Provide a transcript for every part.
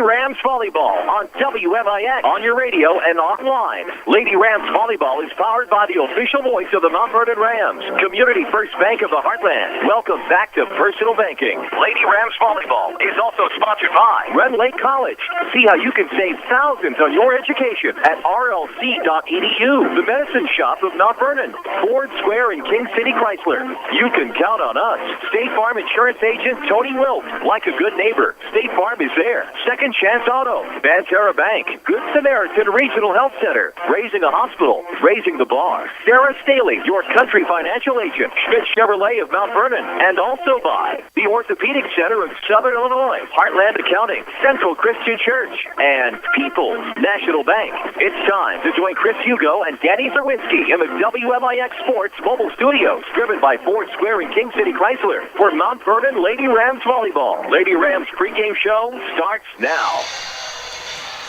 Rams Volleyball on WMIX, on your radio and online. Lady Rams Volleyball is powered by the official voice of the Mount Vernon Rams, Community First Bank of the Heartland. Welcome back to personal banking. Lady Rams Volleyball is also sponsored by Red Lake College. See how you can save thousands on your education at rlc.edu. The medicine shop of Mount Vernon, Ford Square and King City Chrysler. You can count on us. State Farm Insurance Agent Tony Wilt. Like a good neighbor, State Farm is there. Second Chance Auto, Banterra Bank, Good Samaritan Regional Health Center, Raising a Hospital, Raising the Bar, Sarah Staley, your country financial agent, Schmidt Chevrolet of Mount Vernon, and also by the Orthopedic Center of Southern Illinois, Heartland Accounting, Central Christian Church, and People's National Bank. It's time to join Chris Hugo and Danny Czerwinski in the WMIX Sports Mobile Studios, driven by Ford Square and King City Chrysler, for Mount Vernon Lady Rams Volleyball. Lady Rams pregame show starts now.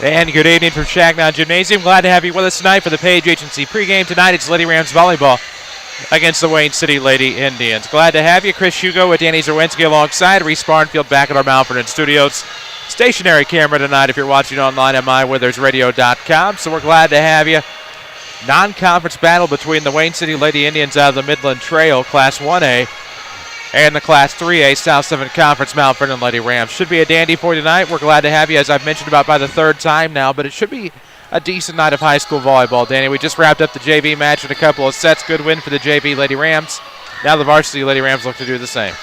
And good evening from Changnon Gymnasium. Glad to have you with us tonight for the Page Agency pregame. Tonight it's Lady Rams Volleyball against the Wayne City Lady Indians. Glad to have you. Chris Hugo with Danny Czerwinski alongside. Reese Barnfield back at our Mount Vernon studios. Stationary camera tonight if you're watching online at mywithersradio.com. So we're glad to have you. Non-conference battle between the Wayne City Lady Indians out of the Midland Trail, Class 1A, and the Class 3A South 7 Conference Mount Vernon Lady Rams. Should be a dandy for you tonight. We're glad to have you, as I've mentioned about by the third time now, but it should be a decent night of high school volleyball, Danny. We just wrapped up the JV match in a couple of sets. Good win for the JV Lady Rams. Now the varsity Lady Rams look to do the same.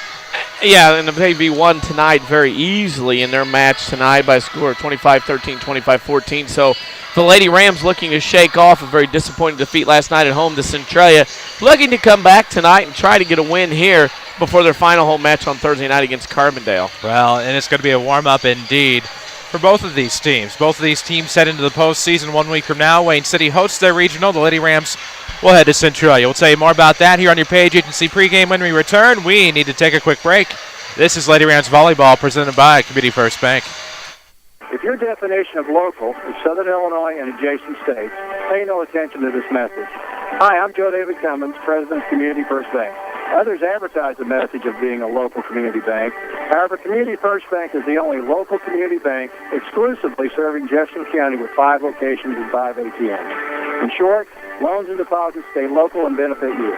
Yeah, and the JV won tonight very easily in their match tonight by a score of 25-13, 25-14. So the Lady Rams looking to shake off a very disappointing defeat last night at home to Centralia, looking to come back tonight and try to get a win here before their final home match on Thursday night against Carbondale. Well, and it's going to be a warm-up indeed for both of these teams. Both of these teams head into the postseason 1 week from now. Wayne City hosts their regional. The Lady Rams will head to Centralia. We'll tell you more about that here on your Page Agency pregame when we return. We need to take a quick break. This is Lady Rams Volleyball presented by Community First Bank. If your definition of local is Southern Illinois and adjacent states, pay no attention to this message. Hi, I'm Joe David Cummins, President of Community First Bank. Others advertise the message of being a local community bank. However, Community First Bank is the only local community bank exclusively serving Jefferson County with 5 locations and 5 ATMs. In short, loans and deposits stay local and benefit you.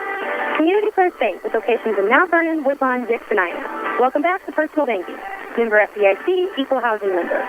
Community First Bank with locations in Mount Vernon, Woodlawn, Dix, and Ina. Welcome back to Personal Banking. Member FDIC, Equal Housing Lender.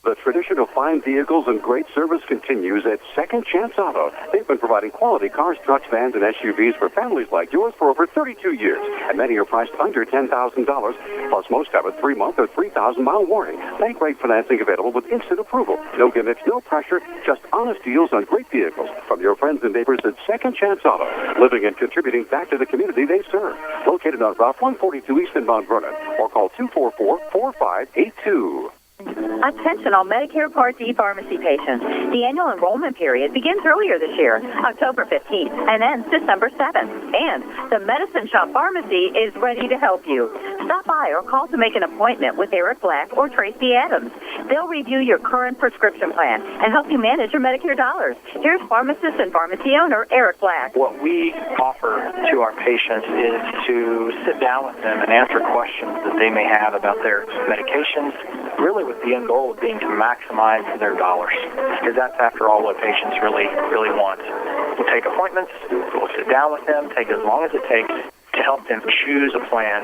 The tradition of fine vehicles and great service continues at Second Chance Auto. They've been providing quality cars, trucks, vans, and SUVs for families like yours for over 32 years. And many are priced under $10,000. Plus, most have a 3-month or 3,000-mile warranty. Bank rate financing available with instant approval. No gimmicks, no pressure, just honest deals on great vehicles from your friends and neighbors at Second Chance Auto. Living and contributing back to the community they serve. Located on Route 142 East in Mount Vernon. Or call 244-4582. Attention all Medicare Part D pharmacy patients. The annual enrollment period begins earlier this year, October 15th, and ends December 7th. And the Medicine Shop Pharmacy is ready to help you. Stop by or call to make an appointment with Eric Black or Tracy Adams. They'll review your current prescription plan and help you manage your Medicare dollars. Here's pharmacist and pharmacy owner Eric Black. What we offer to our patients is to sit down with them and answer questions that they may have about their medications, really with the end goal of being to maximize their dollars, because that's, after all, what patients really want. We'll take appointments, we'll sit down with them, take as long as it takes to help them choose a plan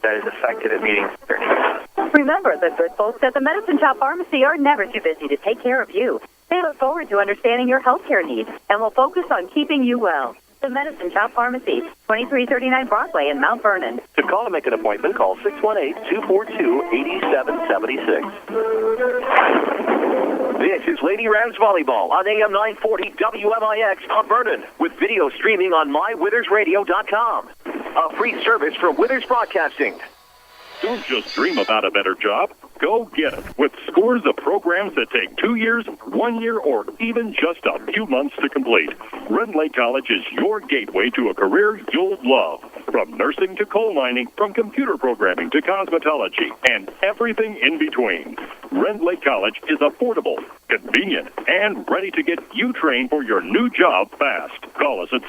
that is effective at meeting their needs. Remember, the good folks at the Medicine Shop Pharmacy are never too busy to take care of you. They look forward to understanding your health care needs and will focus on keeping you well. The Medicine Shop Pharmacy, 2339 Broadway in Mount Vernon. To call to make an appointment, call 618-242-8776. This is Lady Rams Volleyball on AM 940 WMIX Mount Vernon, with video streaming on mywithersradio.com. A free service from Withers Broadcasting. Don't just dream about a better job. Go get it with scores of programs that take 2 years, 1 year, or even just a few months to complete. Red Lake College is your gateway to a career you'll love. From nursing to coal mining, from computer programming to cosmetology, and everything in between. Red Lake College is affordable, convenient, and ready to get you trained for your new job fast. Call us at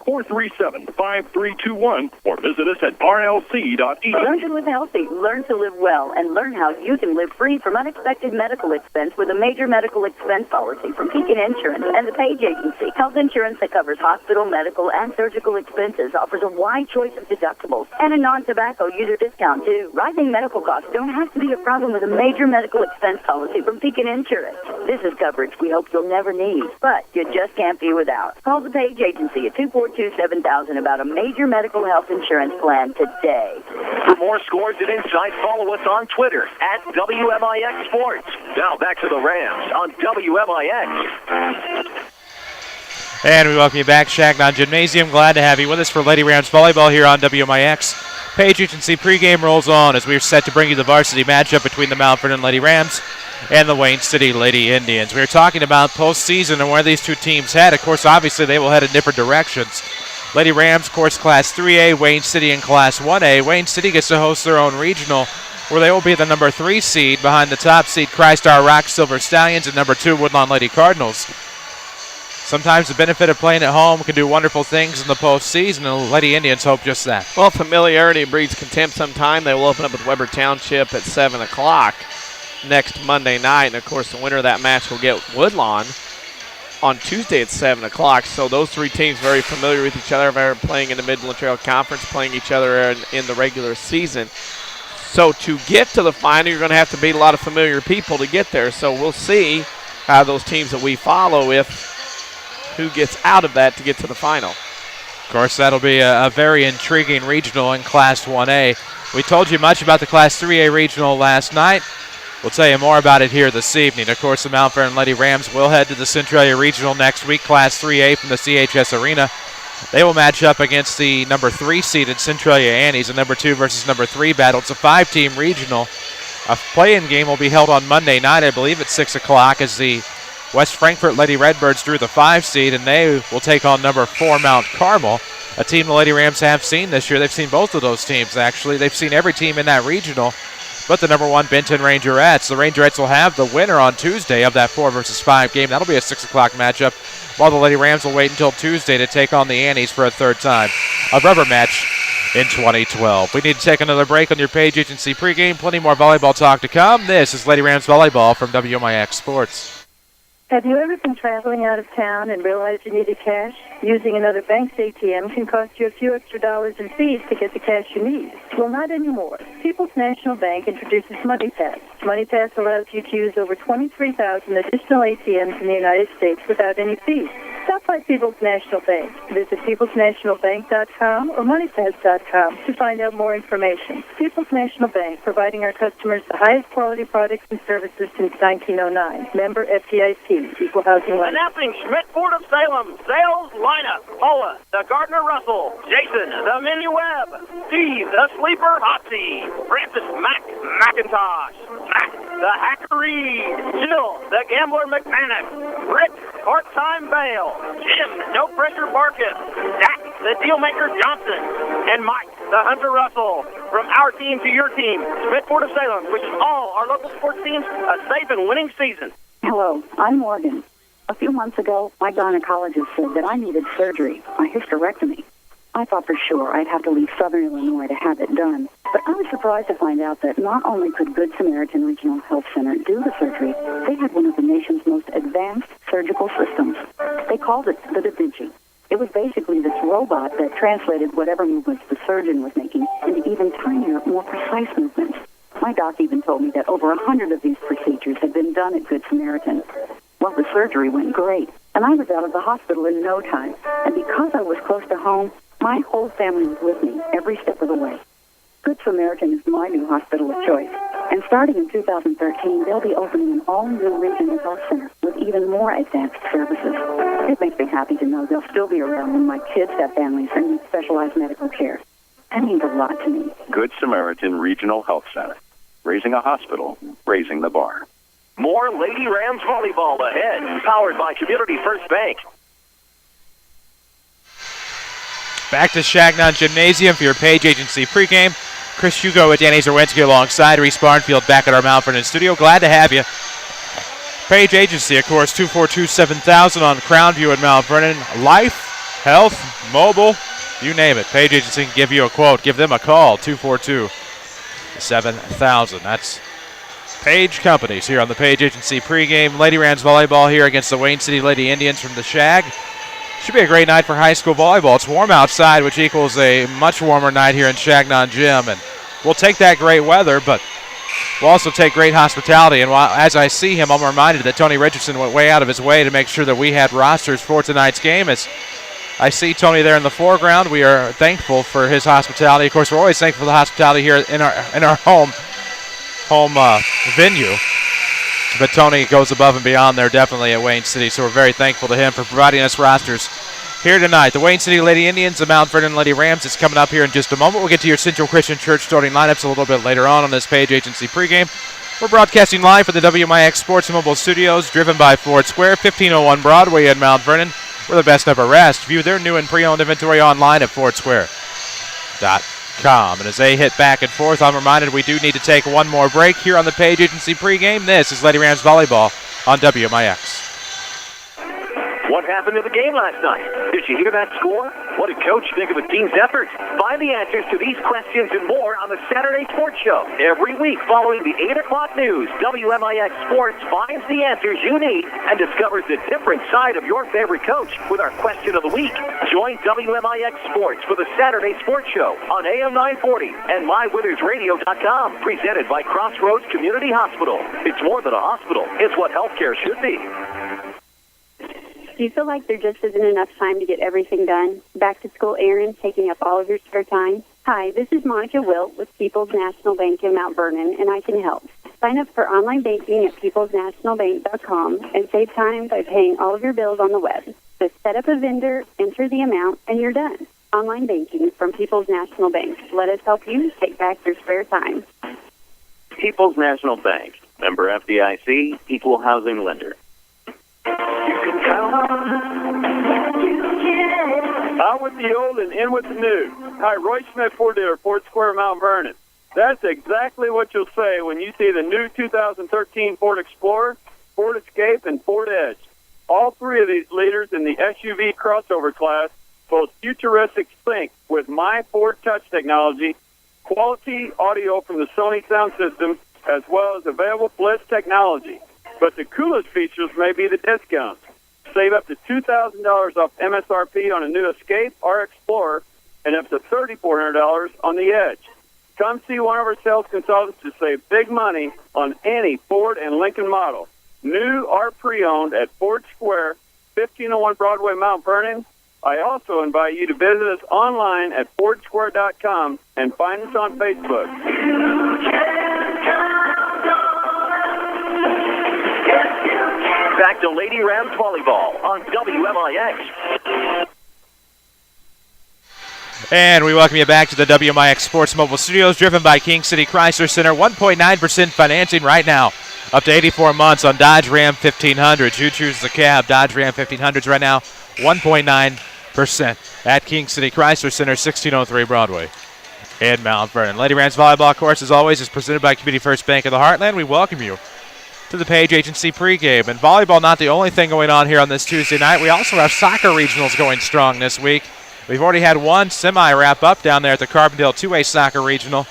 618-437-5321 or visit us at rlc.edu. Learn to live healthy, learn to live well, and learn how you can live free from unexpected medical expense with a major medical expense policy from Pekin Insurance and the Page Agency. Health insurance that covers hospital, medical, and surgical expenses offers a wide choice of deductibles and a non-tobacco user discount, too. Rising medical costs don't have to be a problem with a major medical expense policy from Pekin Insurance. This is coverage we hope you'll never need, but you just can't be without. Call the Page Agency at 242-7000 about a major medical health insurance plan today. For more scores and insights, follow us on Twitter at WMIX Sports. Now back to the Rams on WMIX. And we welcome you back, Changnon Gymnasium. Glad to have you with us for Lady Rams Volleyball here on WMIX. Page Agency pregame rolls on as we're set to bring you the varsity matchup between the Mount Vernon Lady Rams and the Wayne City Lady Indians. We were talking about postseason and where these two teams head. Of course, obviously, they will head in different directions. Lady Rams, of course, Class 3A, Wayne City in Class 1A. Wayne City gets to host their own regional where they will be the number 3 seed behind the top seed Christ-Our Rock Silver Stallions and number 2 Woodlawn Lady Cardinals. Sometimes the benefit of playing at home can do wonderful things in the postseason, and the Lady Indians hope just that. Well, familiarity breeds contempt sometime. They will open up with Weber Township at 7 o'clock next Monday night. And, of course, the winner of that match will get Woodlawn on Tuesday at 7 o'clock. So those three teams very familiar with each other. They're playing in the Midland Trail Conference, playing each other in the regular season. So to get to the final, you're going to have to beat a lot of familiar people to get there. So we'll see how those teams that we follow, who gets out of that to get to the final. Of course, that'll be a very intriguing regional in Class 1A. We told you much about the Class 3A regional last night. We'll tell you more about it here this evening. Of course, the Mount Vernon Lady Rams will head to the Centralia Regional next week, Class 3A from the CHS Arena. They will match up against the number 3 seeded Centralia Annies, a number 2 versus number 3 battle. It's a 5-team regional. A play-in game will be held on Monday night, I believe, at 6 o'clock as the West Frankfort Lady Redbirds drew the 5 seed, and they will take on number 4 Mount Carmel, a team the Lady Rams have seen this year. They've seen both of those teams, actually. They've seen every team in that regional but the number 1 Benton Rangerettes. The Rangerettes will have the winner on Tuesday of that 4 versus 5 game. That'll be a 6 o'clock matchup, while the Lady Rams will wait until Tuesday to take on the Annies for a third time. A rubber match in 2012. We need to take another break on your Page Agency pregame. Plenty more volleyball talk to come. This is Lady Rams Volleyball from WMIX Sports. Have you ever been traveling out of town and realized you needed cash? Using another bank's ATM can cost you a few extra dollars in fees to get the cash you need. Well, not anymore. People's National Bank introduces MoneyPass. MoneyPass allows you to use over 23,000 additional ATMs in the United States without any fees. Stop by People's National Bank. Visit peoplesnationalbank.com or moneypass.com to find out more information. People's National Bank, providing our customers the highest quality products and services since 1909. Member FDIC, Equal Housing Lender. Announcing Schmidt Ford of Salem, sales lineup. Paula, the Gardner Russell, Jason, the Minnie Webb, Steve, the Sleeper Hotsy, Francis McIntosh, Mac, the Hacker Reed, Jill, the Gambler McManus, Rick, Part-Time Bale, Jim, No Pressure Barkus, Zach, the Dealmaker Johnson, and Mike, the Hunter Russell. From our team to your team, Schmidt Ford of Salem wishes all our local sports teams a safe and winning season. Hello, I'm Morgan. A few months ago, my gynecologist said that I needed surgery, a hysterectomy. I thought for sure I'd have to leave Southern Illinois to have it done. But I was surprised to find out that not only could Good Samaritan Regional Health Center do the surgery, they had one of the nation's most advanced surgical systems. They called it the Da Vinci. It was basically this robot that translated whatever movements the surgeon was making into even tinier, more precise movements. My doc even told me that over 100 of these procedures had been done at Good Samaritan. Well, the surgery went great, and I was out of the hospital in no time. And because I was close to home, my whole family was with me every step of the way. Good Samaritan is my new hospital of choice. And starting in 2013, they'll be opening an all-new regional health center with even more advanced services. It makes me happy to know they'll still be around when my kids have families and need specialized medical care. That means a lot to me. Good Samaritan Regional Health Center. Raising a hospital, raising the bar. More Lady Rams volleyball ahead, powered by Community First Bank. Back to Changnon Gymnasium for your Page Agency pregame. Chris Hugo with Danny Czerwinski alongside Reese Barnfield back at our Mount Vernon studio. Glad to have you. Page Agency, of course, 242-7000 on Crownview at Mount Vernon. Life health, mobile, you name it. Page Agency can give you a quote. Give them a call, 242-7000. That's Page Companies here on the Page Agency pregame. Lady Rams volleyball here against the Wayne City Lady Indians from the Shag. Should be a great night for high school volleyball. It's warm outside, which equals a much warmer night here in Changnon Gym. And we'll take that great weather, but we'll also take great hospitality. And as I see him, I'm reminded that Tony Richardson went way out of his way to make sure that we had rosters for tonight's game. As I see Tony there in the foreground, we are thankful for his hospitality. Of course, we're always thankful for the hospitality here in our home venue. But Tony goes above and beyond there definitely at Wayne City, so we're very thankful to him for providing us rosters here tonight. The Wayne City Lady Indians, the Mount Vernon Lady Rams, is coming up here in just a moment. We'll get to your Central Christian Church starting lineups a little bit later on this Page Agency pregame. We're broadcasting live from the WMIX Sports and Mobile Studios, driven by Ford Square, 1501 Broadway in Mount Vernon. We're the best ever rest. View their new and pre-owned inventory online at fordsquare.com. And as they hit back and forth, I'm reminded we do need to take one more break here on the Page Agency pregame. This is Lady Rams volleyball on WMIX. What happened to the game last night? Did you hear that score? What did Coach think of the team's effort? Find the answers to these questions and more on the Saturday Sports Show. Every week following the 8 o'clock news, WMIX Sports finds the answers you need and discovers the different side of your favorite coach with our question of the week. Join WMIX Sports for the Saturday Sports Show on AM 940 and MyWinnersRadio.com. Presented by Crossroads Community Hospital. It's more than a hospital. It's what healthcare should be. Do you feel like there just isn't enough time to get everything done? Back-to-school errands taking up all of your spare time? Hi, this is Monica Wilt with People's National Bank in Mount Vernon, and I can help. Sign up for online banking at peoplesnationalbank.com and save time by paying all of your bills on the web. Just set up a vendor, enter the amount, and you're done. Online banking from People's National Bank. Let us help you take back your spare time. People's National Bank. Member FDIC, equal housing lender. Out with the old and in with the new. Hi, Roy Smith, Ford dealer, Ford Square, Mount Vernon. That's exactly what you'll say when you see the new 2013 Ford Explorer, Ford Escape, and Ford Edge. All three of these leaders in the SUV crossover class boast futuristic sync with My Ford Touch technology, quality audio from the Sony sound system, as well as available Bliss technology. But the coolest features may be the discounts. Save up to $2,000 off MSRP on a new Escape or Explorer and up to $3,400 on the Edge. Come see one of our sales consultants to save big money on any Ford and Lincoln model. New or pre-owned at Ford Square, 1501 Broadway, Mount Vernon. I also invite you to visit us online at fordsquare.com and find us on Facebook. Back to Lady Rams volleyball on WMIX. And we welcome you back to the WMIX Sports Mobile Studios, driven by King City Chrysler Center. 1.9% financing right now, up to 84 months on Dodge Ram 1500s. You choose the cab. Dodge Ram 1500s right now, 1.9% at King City Chrysler Center, 1603 Broadway in Mount Vernon. Lady Rams volleyball, of course, as always, is presented by Community First Bank of the Heartland. We welcome you to the Page Agency pregame. And volleyball not the only thing going on here on this Tuesday night. We also have soccer regionals going strong this week. We've already had one semi-wrap up down there at the Carbondale 2A soccer regional.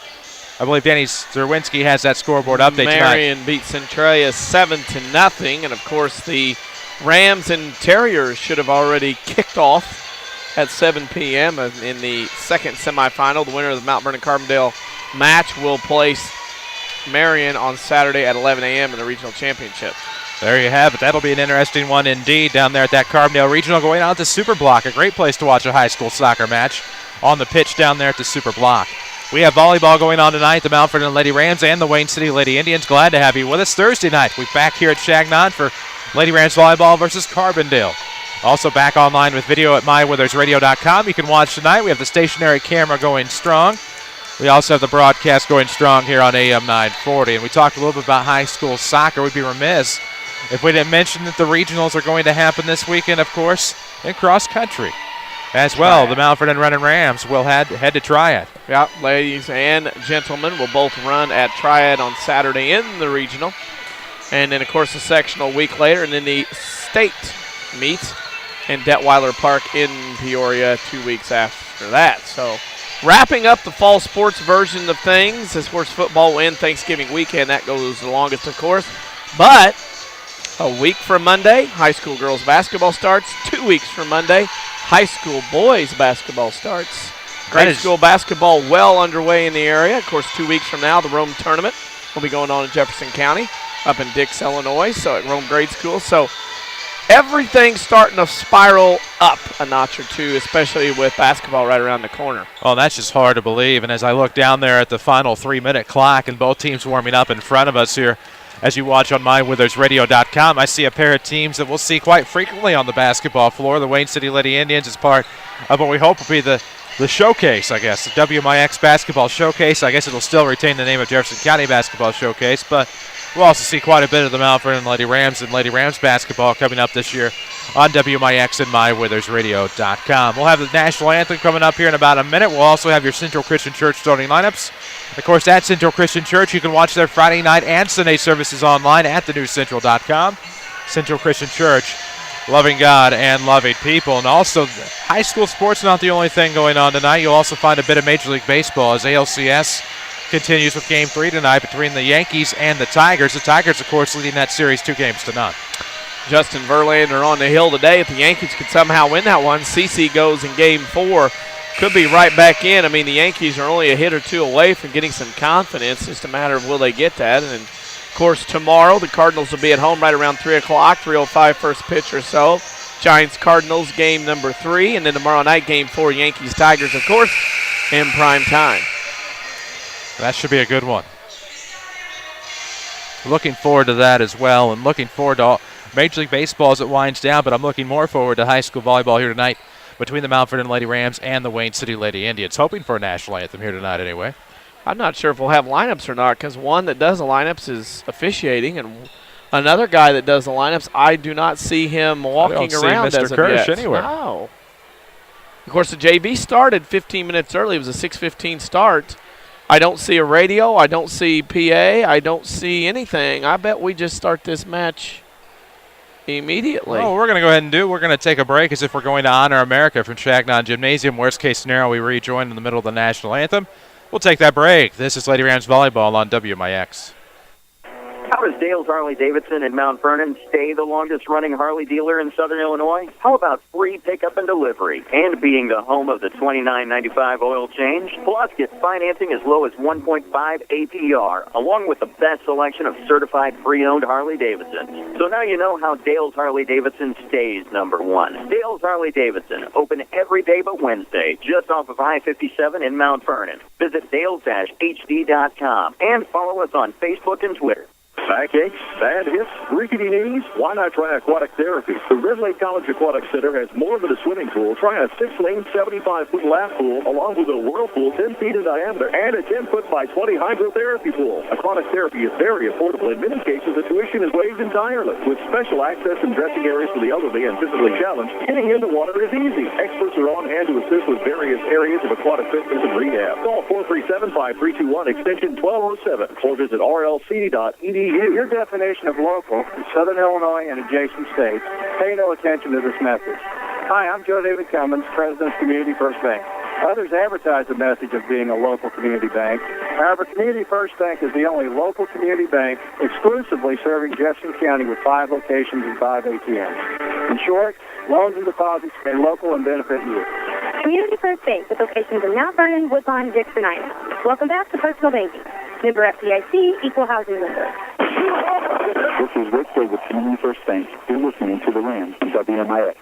I believe Danny Czerwinski has that scoreboard update tonight. Marion beat Centralia 7-0, and of course the Rams and Terriers should have already kicked off at 7 p.m. in the second semifinal. The winner of the Mount Vernon Carbondale match will place Marion on Saturday at 11 a.m. in the regional championship. There you have it. That'll be an interesting one indeed down there at that Carbondale Regional, going out to Super Block. A great place to watch a high school soccer match on the pitch down there at the Super Block. We have volleyball going on tonight. The Mount Vernon Lady Rams and the Wayne City Lady Indians. Glad to have you with us Thursday night. We're back here at Changnon for Lady Rams volleyball versus Carbondale. Also back online with video at MyWinnersRadio.com. You can watch tonight. We have the stationary camera going strong. We also have the broadcast going strong here on AM 940. And we talked a little bit about high school soccer. We'd be remiss if we didn't mention that the regionals are going to happen this weekend, of course, in cross country as well. The Mount Vernon Running Rams will head to Triad. Yeah, ladies and gentlemen will both run at Triad on Saturday in the regional. And then, of course, the sectional a week later. And then the state meets and Detweiler Park in Peoria 2 weeks after that. So wrapping up the fall sports version of things, as course football will end Thanksgiving weekend. That goes the longest, of course. But a week from Monday, high school girls basketball starts. 2 weeks from Monday, high school boys basketball starts. Grade school basketball well underway in the area. Of course, 2 weeks from now, the Rome tournament will be going on in Jefferson County up in Dix, Illinois, so at Rome Grade School. So everything's starting to spiral up a notch or two, especially with basketball right around the corner. Oh, that's just hard to believe. And as I look down there at the final 3-minute clock and both teams warming up in front of us here, as you watch on MyWithersRadio.com, I see a pair of teams that we'll see quite frequently on the basketball floor. The Wayne City Lady Indians is part of what we hope will be the showcase, I guess, the WMIX basketball showcase. I guess it'll still retain the name of Jefferson County Basketball Showcase, but we'll also see quite a bit of the Mount Vernon Lady Rams and Lady Rams basketball coming up this year on WMIX and MyWithersRadio.com. We'll have the national anthem coming up here in about a minute. We'll also have your Central Christian Church starting lineups. Of course, at Central Christian Church, you can watch their Friday night and Sunday services online at thenewscentral.com. Central Christian Church, loving God and loving people. And also, high school sports not the only thing going on tonight. You'll also find a bit of Major League Baseball as ALCS continues with Game 3 tonight between the Yankees and the Tigers. The Tigers, of course, leading that series 2-0. Justin Verlander on the hill today. If the Yankees could somehow win that one, CC goes in Game 4. Could be right back in. I mean, the Yankees are only a hit or two away from getting some confidence. It's just a matter of will they get that. And, of course, tomorrow the Cardinals will be at home right around 3 o'clock, 3:05 first pitch or so. Giants-Cardinals game number 3. And then tomorrow night, Game 4, Yankees-Tigers, of course, in prime time. That should be a good one. Looking forward to that as well, and looking forward to all Major League Baseball as it winds down, but I'm looking more forward to high school volleyball here tonight between the Mount Vernon Lady Rams and the Wayne City Lady Indians. Hoping for a national anthem here tonight anyway. I'm not sure if we'll have lineups or not, because one that does the lineups is officiating, and another guy that does the lineups, I do not see him walking around Mr. as of Kirsch yet. anywhere. Wow. Of course, the JV started 15 minutes early. It was a 6:15 start. I don't see a radio. I don't see PA. I don't see anything. I bet we just start this match immediately. Well, we're going to go ahead and we're going to take a break as if we're going to honor America from Changnon Gymnasium. Worst case scenario, we rejoin in the middle of the national anthem. We'll take that break. This is Lady Rams Volleyball on WMIX. How does Dale's Harley-Davidson in Mount Vernon stay the longest-running Harley dealer in Southern Illinois? How about free pickup and delivery? And being the home of the $29.95 oil change? Plus, get financing as low as 1.5 APR, along with the best selection of certified pre-owned Harley-Davidson. So now you know how Dale's Harley-Davidson stays number one. Dale's Harley-Davidson, open every day but Wednesday, just off of I-57 in Mount Vernon. Visit dales-hd.com and follow us on Facebook and Twitter. Backaches, bad hips, rickety knees? Why not try aquatic therapy? The Red Lake College Aquatic Center has more than a swimming pool. Try a 6-lane, 75-foot lap pool, along with a whirlpool 10 feet in diameter, and a 10-foot by 20 hydrotherapy pool. Aquatic therapy is very affordable. In many cases, the tuition is waived entirely. With special access and dressing areas for the elderly and physically challenged, getting in the water is easy. Experts are on hand to assist with various areas of aquatic fitness and rehab. Call 437-5321, extension 1207, or visit rlc.edu. Your definition of local in Southern Illinois and adjacent states. Pay no attention to this message. Hi, I'm Joe David Cummins, President of Community First Bank. Others advertise the message of being a local community bank. However, Community First Bank is the only local community bank exclusively serving Jefferson County with 5 locations and 5 ATMs. In short, loans and deposits stay local and benefit you. Community First Bank with locations in Mount Vernon, Woodlawn, Dixon, Ida. Welcome back to Personal Banking. Member FDIC, Equal Housing Lender. This is Rick Day with Community First Bank. You're listening to the Rams on WMIX.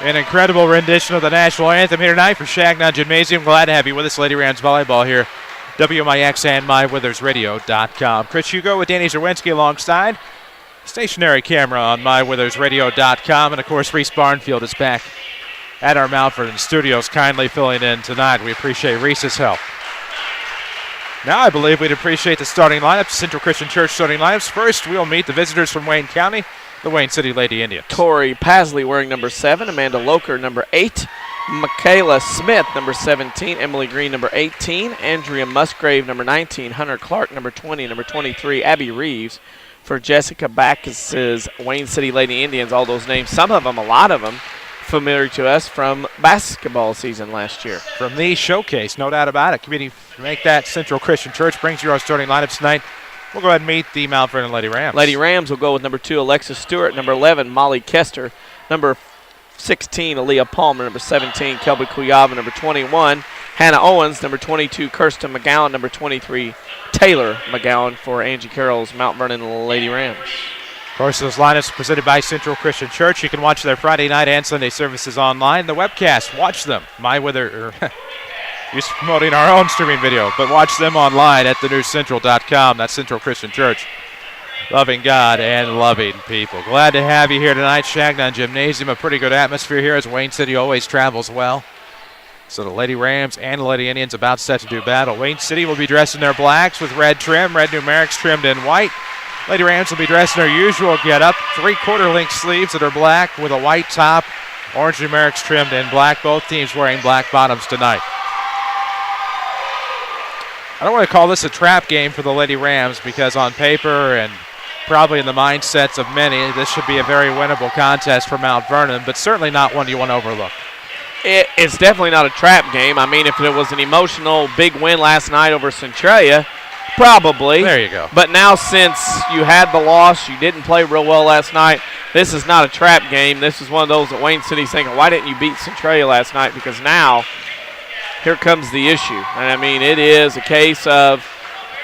An incredible rendition of the national anthem here tonight for Changnon Gymnasium. Glad to have you with us, Lady Rams Volleyball here. WMIX and MyWithersRadio.com. Chris Hugo with Danny Czerwinski alongside. Stationary camera on MyWithersRadio.com. And, of course, Reese Barnfield is back at our Mount Vernon studios, kindly filling in tonight. We appreciate Reese's help. Now I believe we'd appreciate the starting lineups, Central Christian Church starting lineups. First, we'll meet the visitors from Wayne County, the Wayne City Lady Indians. Tori Pasley wearing number 7, Amanda Loker number 8, Michaela Smith number 17, Emily Green number 18, Andrea Musgrave number 19, Hunter Clark number 20, number 23, Abby Reeves for Jessica Backus's Wayne City Lady Indians. All those names, some of them, a lot of them, familiar to us from basketball season last year. From the showcase, no doubt about it. Committee make that Central Christian Church brings you our starting lineups tonight. We'll go ahead and meet the Mount Vernon Lady Rams. Lady Rams will go with number 2, Alexis Stewart, number 11, Molly Kester, number 16, Aaliyah Palmer, number 17, Kelby Kuyava, number 21, Hannah Owens, number 22, Kirsten McGowan, number 23, Taylor McGowan for Angie Carroll's Mount Vernon Lady Rams. Of course, those lineups presented by Central Christian Church. You can watch their Friday night and Sunday services online. The webcast, watch them. Just promoting our own streaming video, but watch them online at thenewscentral.com. That's Central Christian Church. Loving God and loving people. Glad to have you here tonight. Changnon Gymnasium, a pretty good atmosphere here as Wayne City always travels well. So the Lady Rams and the Lady Indians about set to do battle. Wayne City will be dressed in their blacks with red trim, red numerics trimmed in white. Lady Rams will be dressed in their usual get-up, 3/4 length sleeves that are black with a white top, orange numerics trimmed in black. Both teams wearing black bottoms tonight. I don't want to call this a trap game for the Lady Rams because on paper and probably in the mindsets of many, this should be a very winnable contest for Mount Vernon, but certainly not one you want to overlook. It's definitely not a trap game. I mean, if it was an emotional big win last night over Centralia, probably. There you go. But now since you had the loss, you didn't play real well last night, this is not a trap game. This is one of those that Wayne City's thinking, why didn't you beat Centralia last night? Because now here comes the issue. And, I mean, it is a case of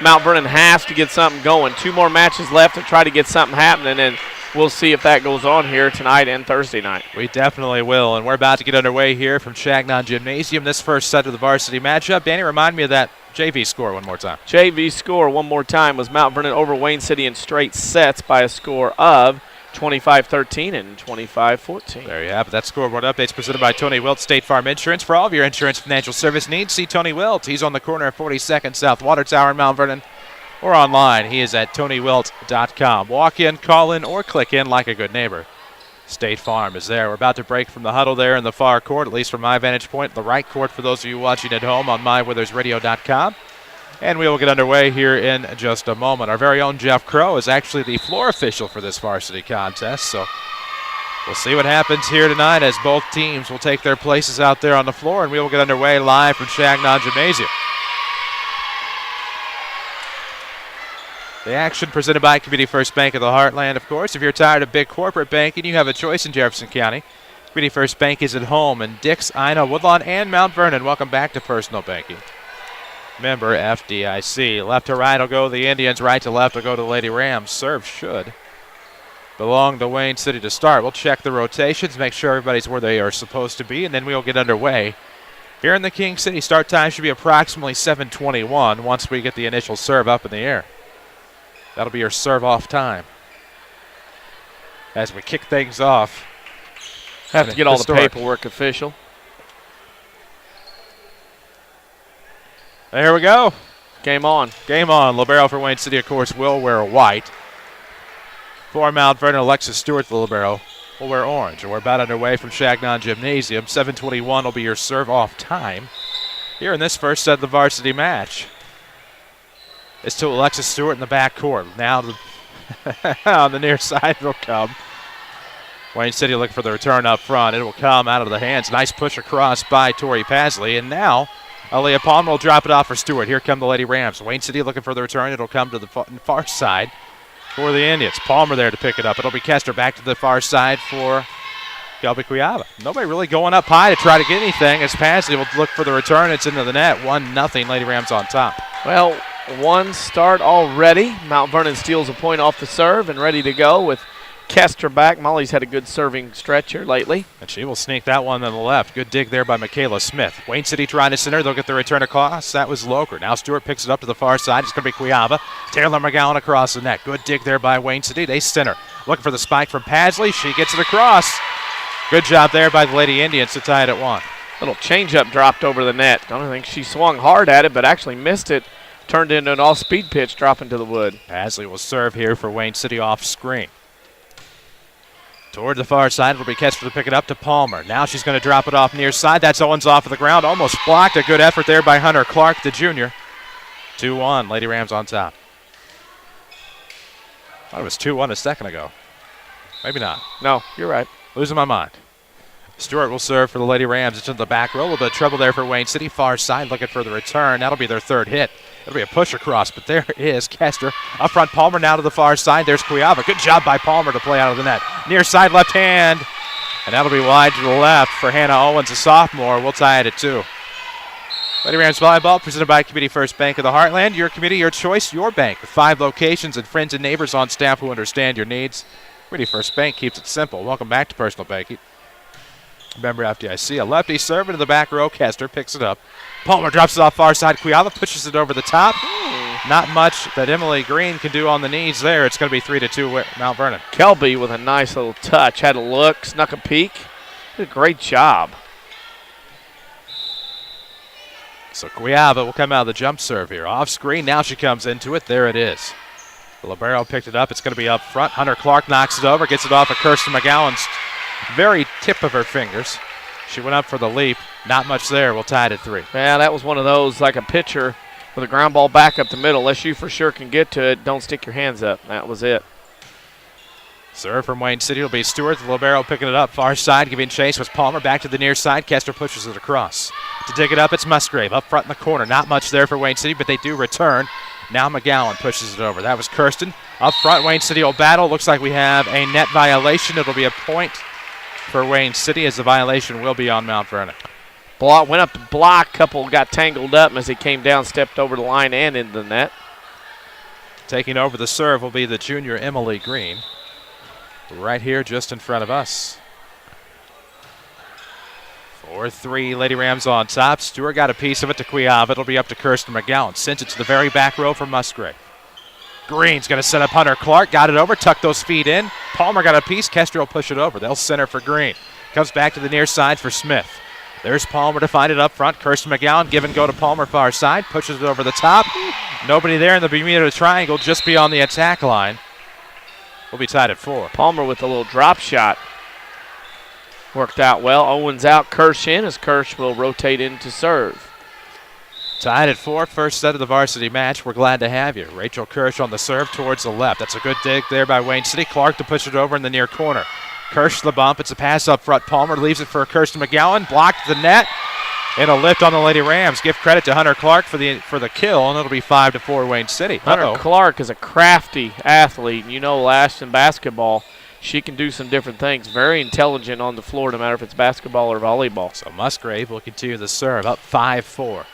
Mount Vernon has to get something going. 2 more matches left to try to get something happening, and we'll see if that goes on here tonight and Thursday night. We definitely will, and we're about to get underway here from Changnon Gymnasium. This first set of the varsity matchup. Danny, remind me of that JV score one more time. JV score one more time was Mount Vernon over Wayne City in straight sets by a score of 25-13 and 25-14. There you have it. That scoreboard update's presented by Tony Wilt State Farm Insurance. For all of your insurance financial service needs, see Tony Wilt. He's on the corner of 42nd South Water Tower in Mount Vernon, or online. He is at TonyWilt.com. Walk in, call in, or click in like a good neighbor. State Farm is there. We're about to break from the huddle there in the far court, at least from my vantage point, the right court for those of you watching at home on MyWithersRadio.com. And we will get underway here in just a moment. Our very own Jeff Crow is actually the floor official for this varsity contest, so we'll see what happens here tonight as both teams will take their places out there on the floor, and we will get underway live from Changnon Gymnasium. The action presented by Community First Bank of the Heartland, of course. If you're tired of big corporate banking, you have a choice in Jefferson County. Community First Bank is at home in Dix, Ina, Woodlawn, and Mount Vernon. Welcome back to Personal Banking. Member FDIC. Left to right will go the Indians. Right to left will go to the Lady Rams. Serve should belong to Wayne City to start. We'll check the rotations, make sure everybody's where they are supposed to be, and then we'll get underway. Here in the King City, start time should be approximately 7:21 once we get the initial serve up in the air. That'll be your serve off time. As we kick things off. Have to get all the paperwork official. There we go. Game on. Game on. Libero for Wayne City, of course, will wear white. For Mount Vernon, Alexis Stewart, the libero, will wear orange. And we're about underway from Changnon Gymnasium. 7:21 will be your serve off time here in this first set of the varsity match. It's to Alexis Stewart in the back court. Now on the near side it'll come. Wayne City looking for the return up front. It will come out of the hands. Nice push across by Tori Pasley. And now Aaliyah Palmer will drop it off for Stewart. Here come the Lady Rams. Wayne City looking for the return. It'll come to the far side for the Indians. Palmer there to pick it up. It'll be Kester back to the far side for Kelby Kuyava. Nobody really going up high to try to get anything as Pasley will look for the return. It's into the net. 1-0. Lady Rams on top. Well, one start already. Mount Vernon steals a point off the serve and ready to go with Kester back. Molly's had a good serving stretch here lately. And she will sneak that one on the left. Good dig there by Michaela Smith. Wayne City trying to center. They'll get the return across. That was Loker. Now Stewart picks it up to the far side. It's going to be Cuiava. Taylor McGowan across the net. Good dig there by Wayne City. They center. Looking for the spike from Pasley. She gets it across. Good job there by the Lady Indians to tie it at 1. Little changeup dropped over the net. I don't think she swung hard at it, but actually missed it. Turned into an all-speed pitch dropping to the wood. Pasley will serve here for Wayne City off screen. Toward the far side, it'll be Kester to pick it up to Palmer. Now she's going to drop it off near side. That's Owens off of the ground. Almost blocked. A good effort there by Hunter Clark, the junior. 2-1. Lady Rams on top. Thought it was 2-1 a second ago. Maybe not. No, you're right. Losing my mind. Stewart will serve for the Lady Rams. It's in the back row. A little bit of trouble there for Wayne City. Far side looking for the return. That'll be their third hit. It'll be a push across, but there is Kester. Up front, Palmer now to the far side. There's Cuiava. Good job by Palmer to play out of the net. Near side left hand. And that'll be wide to the left for Hannah Owens, a sophomore. We'll tie it at 2. Lady Rams Volleyball presented by Community First Bank of the Heartland. Your community, your choice, your bank. With 5 locations and friends and neighbors on staff who understand your needs. Community First Bank keeps it simple. Welcome back to Personal Banking. Member FDIC. A lefty serve into the back row. Kester picks it up. Palmer drops it off far side. Cuiava pushes it over the top. Not much that Emily Green can do on the knees there. It's going to be 3-2 Mount Vernon. Kelby with a nice little touch. Had a look, snuck a peek. Did a great job. So Cuiava will come out of the jump serve here. Off screen. Now she comes into it. There it is. The libero picked it up. It's going to be up front. Hunter Clark knocks it over. Gets it off of Kirsten McGowan's very tip of her fingers. She went up for the leap. Not much there. We'll tie it at 3. Yeah, that was one of those, like a pitcher with a ground ball back up the middle. Unless you for sure can get to it, don't stick your hands up. That was it. Serve from Wayne City will be Stewart. The libero picking it up. Far side giving chase was Palmer. Back to the near side. Kester pushes it across. To dig it up, it's Musgrave. Up front in the corner. Not much there for Wayne City, but they do return. Now McGowan pushes it over. That was Kirsten. Up front, Wayne City will battle. Looks like we have a net violation. It'll be a point for Wayne City as the violation will be on Mount Vernon. Went up to block. Couple got tangled up as he came down, stepped over the line and into the net. Taking over the serve will be the junior Emily Green. Right here just in front of us. 4-3, Lady Rams on top. Stewart got a piece of it to Cuiava. It'll be up to Kirsten McGowan. Sends it to the very back row for Musgrave. Green's going to set up Hunter Clark. Got it over, tucked those feet in. Palmer got a piece. Kester will push it over. They'll center for Green. Comes back to the near side for Smith. There's Palmer to find it up front. Kirsten McGowan give and go to Palmer far side. Pushes it over the top. Nobody there in the Bermuda Triangle, just beyond the attack line. We'll be tied at 4. Palmer with a little drop shot. Worked out well. Owens out, Kirsch in as Kirsch will rotate in to serve. Tied at 4, first set of the varsity match. We're glad to have you. Rachel Kirsch on the serve towards the left. That's a good dig there by Wayne City. Clark to push it over in the near corner. Kirsch the bump. It's a pass up front. Palmer leaves it for Kirsten McGowan. Blocked the net. And a lift on the Lady Rams. Give credit to Hunter Clark for the kill, and it'll be 5-4 Wayne City. Hunter Clark is a crafty athlete. You know, last in basketball, she can do some different things. Very intelligent on the floor, no matter if it's basketball or volleyball. So Musgrave will continue the serve, up 5-4.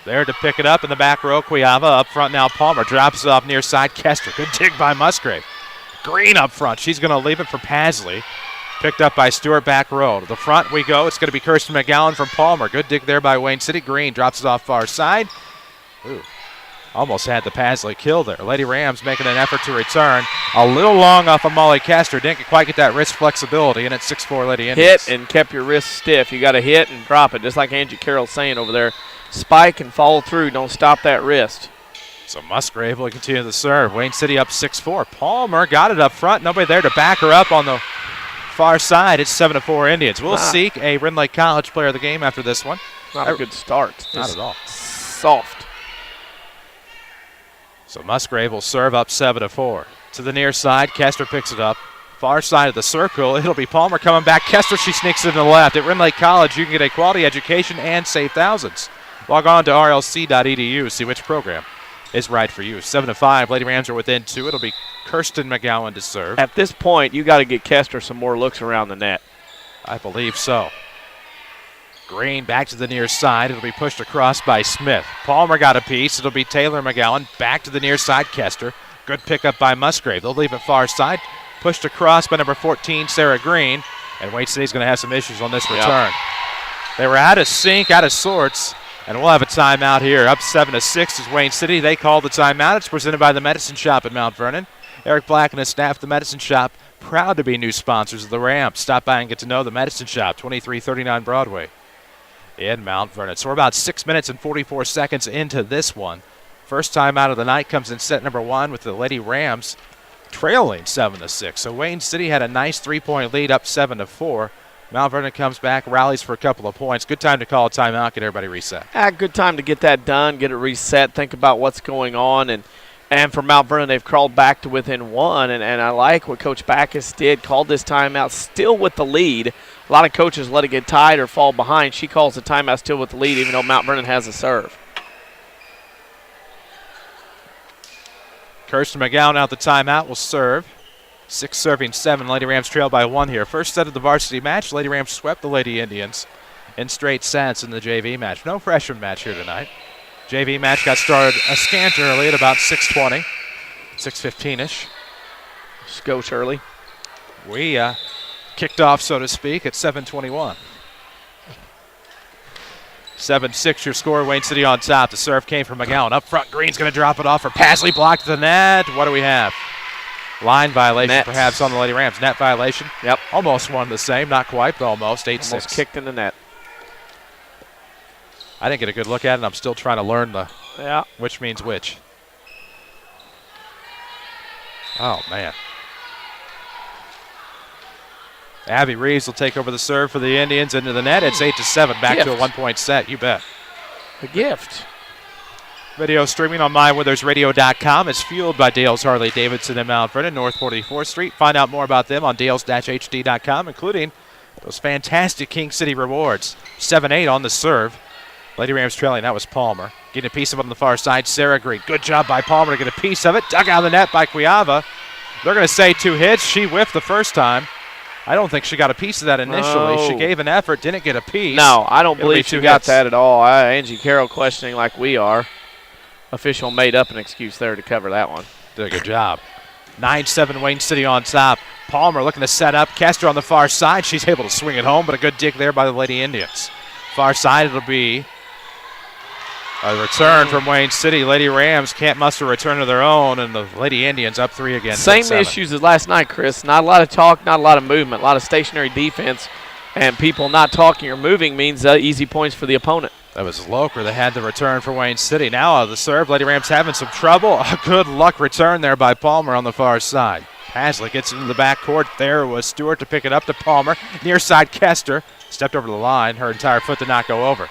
There to pick it up in the back row, Cuiava. Up front now, Palmer drops it off near side. Kester, good dig by Musgrave. Green up front. She's going to leave it for Pasley. Picked up by Stewart back row. To the front we go. It's going to be Kirsten McGowan from Palmer. Good dig there by Wayne City. Green drops it off far side. Ooh, almost had the Pasley kill there. Lady Rams making an effort to return. A little long off of Molly Kester. Didn't quite get that wrist flexibility, and it's 6-4 Lady Indians. Hit and kept your wrist stiff. You got to hit and drop it, just like Angie Carroll's saying over there. Spike and follow through. Don't stop that wrist. So Musgrave will continue the serve. Wayne City up 6-4. Palmer got it up front. Nobody there to back her up on the far side. It's 7-4 Indians. We'll seek a Rend Lake College player of the game after this one. Not a good start. Not at all. Soft. So Musgrave will serve up 7-4. To the near side, Kester picks it up. Far side of the circle, it'll be Palmer coming back. Kester, she sneaks it to the left. At Rend Lake College, you can get a quality education and save thousands. Log on to rlc.edu, see which program is right for you. 7-5, Lady Rams are within 2. It'll be Kirsten McGowan to serve. At this point, you got to get Kester some more looks around the net. I believe so. Green back to the near side. It'll be pushed across by Smith. Palmer got a piece. It'll be Taylor McGowan. Back to the near side, Kester. Good pickup by Musgrave. They'll leave it far side. Pushed across by number 14, Sarah Green. And Wayne City's going to have some issues on this return. They were out of sync, out of sorts. And we'll have a timeout here. Up 7-6 is Wayne City. They called the timeout. It's presented by the Medicine Shop in Mount Vernon. Eric Black and his staff at the Medicine Shop, proud to be new sponsors of the Rams. Stop by and get to know the Medicine Shop, 2339 Broadway in Mount Vernon. So we're about 6 minutes and 44 seconds into this one. First time out of the night comes in set number 1 with the Lady Rams trailing 7-6. So Wayne City had a nice 3-point lead, up 7-4. Mount Vernon comes back, rallies for a couple of points. Good time to call a timeout, get everybody reset. Good time to get that done, get it reset, think about what's going on. And for Mount Vernon, they've crawled back to within 1. And I like what Coach Backus did, called this timeout still with the lead. A lot of coaches let it get tied or fall behind. She calls the timeout still with the lead, even though Mount Vernon has a serve. Kirsten McGowan out the timeout will serve. 6 serving 7. Lady Rams trail by 1 here. First set of the varsity match, Lady Rams swept the Lady Indians in straight sets in the JV match. No freshman match here tonight. JV match got started a scant early at about 6:20, 6:15-ish. Just go, Shirley. We kicked off, so to speak, at 7:21. 7-6 your score. Wayne City on top. The serve came from McGowan. Up front, Green's going to drop it off for Pasley. Blocked the net. What do we have? Line violation, net. Perhaps on the Lady Rams. Net violation. Yep. Almost one the same. Not quite, but almost. 8-6. Almost kicked in the net. I didn't get a good look at it. I'm still trying to learn the which means which. Oh, man. Abby Reeves will take over the serve for the Indians into the net. It's 8-7. Back to a 1-point set. You bet. A gift. Video streaming on MyWithersRadio.com is fueled by Dale's Harley-Davidson in Mount Vernon, North 44th Street. Find out more about them on dales-hd.com, including those fantastic King City rewards. 7-8 on the serve. Lady Rams trailing. That was Palmer. Getting a piece of it on the far side. Sarah Green. Good job by Palmer to get a piece of it. Dug out of the net by Cuiava. They're going to say 2 hits. She whiffed the first time. I don't think she got a piece of that initially. No. She gave an effort, didn't get a piece. No, I don't believe she got hits. that at all. Angie Carroll questioning like we are. Official made up an excuse there to cover that one. Did a good job. 9-7 Wayne City on top. Palmer looking to set up. Kester on the far side. She's able to swing it home, but a good dig there by the Lady Indians. Far side, it'll be a return from Wayne City. Lady Rams can't muster a return of their own, and the Lady Indians up 3 again. Same 6-7. issues as last night, Chris. Not a lot of talk, not a lot of movement, a lot of stationary defense, and people not talking or moving means easy points for the opponent. That was Loker that had the return for Wayne City. Now the serve. Lady Rams having some trouble. A good luck return there by Palmer on the far side. Hasley gets into the backcourt. There was Stewart to pick it up to Palmer. Near side Kester. Stepped over the line. Her entire foot did not go over.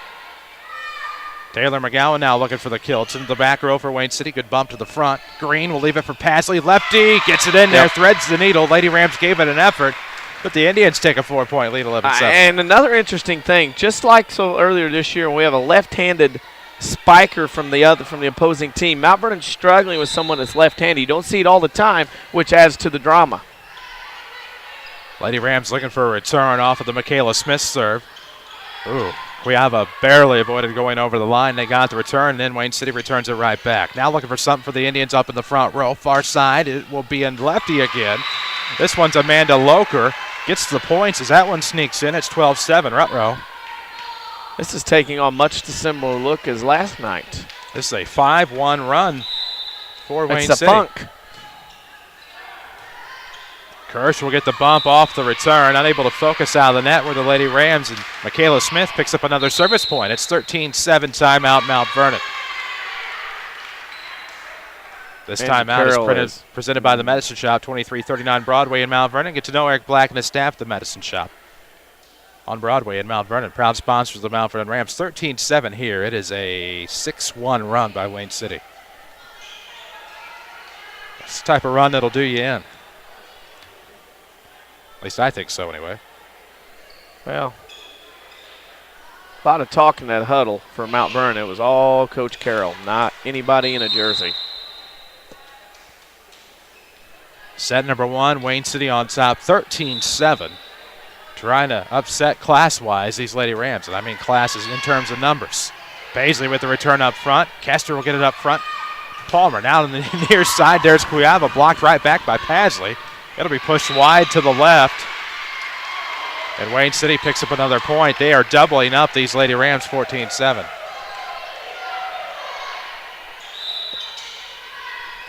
Taylor McGowan now looking for the kill. It's into the back row for Wayne City. Good bump to the front. Green will leave it for Pasley. Lefty gets it in there. Threads the needle. Lady Rams gave it an effort. But the Indians take a 4-point lead, 11-7. And another interesting thing, just like so earlier this year, we have a left-handed spiker from the opposing team. Mount Vernon's struggling with someone that's left-handed. You don't see it all the time, which adds to the drama. Lady Rams looking for a return off of the Michaela Smith serve. Ooh, Cuiava barely avoided going over the line. They got the return, and then Wayne City returns it right back. Now looking for something for the Indians up in the front row. Far side, it will be in lefty again. This one's Amanda Loker. Gets the points as that one sneaks in. It's 12-7, Rutrow. This is taking on much the similar look as last night. This is a 5-1 run for Wayne City. It's a funk. Kirsch will get the bump off the return. Unable to focus out of the net where the Lady Rams, and Michaela Smith picks up another service point. It's 13-7 timeout Mount Vernon. This timeout is presented by the Medicine Shop, 2339 Broadway in Mount Vernon. Get to know Eric Black and his staff at the Medicine Shop on Broadway in Mount Vernon. Proud sponsors of the Mount Vernon Rams. 13-7 here. It is a 6-1 run by Wayne City. It's the type of run that'll do you in. At least I think so anyway. Well, a lot of talk in that huddle for Mount Vernon. It was all Coach Carroll, not anybody in a jersey. Set number 1, Wayne City on top, 13-7. Trying to upset class-wise these Lady Rams, and I mean classes in terms of numbers. Paisley with the return up front. Kester will get it up front. Palmer now on the near side. There's Cuiava, blocked right back by Pasley. It'll be pushed wide to the left. And Wayne City picks up another point. They are doubling up these Lady Rams 14-7.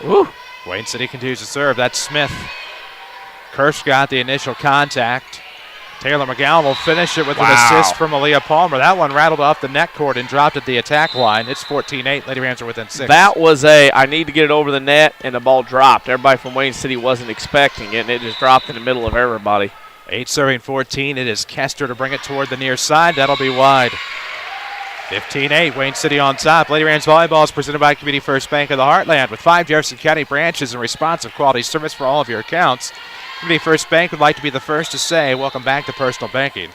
Ooh. Wayne City continues to serve. That's Smith. Kirsch got the initial contact. Taylor McGowan will finish it with an assist from Aaliyah Palmer. That one rattled off the net cord and dropped at the attack line. It's 14-8. Lady Rams are within 6. That was I need to get it over the net, and the ball dropped. Everybody from Wayne City wasn't expecting it, and it just dropped in the middle of everybody. 8 serving 14. It is Kester to bring it toward the near side. That'll be wide. 15-8. Wayne City on top. Lady Rams Volleyball is presented by Community First Bank of the Heartland with 5 Jefferson County branches and responsive quality service for all of your accounts. Community First Bank would like to be the first to say, welcome back to personal banking.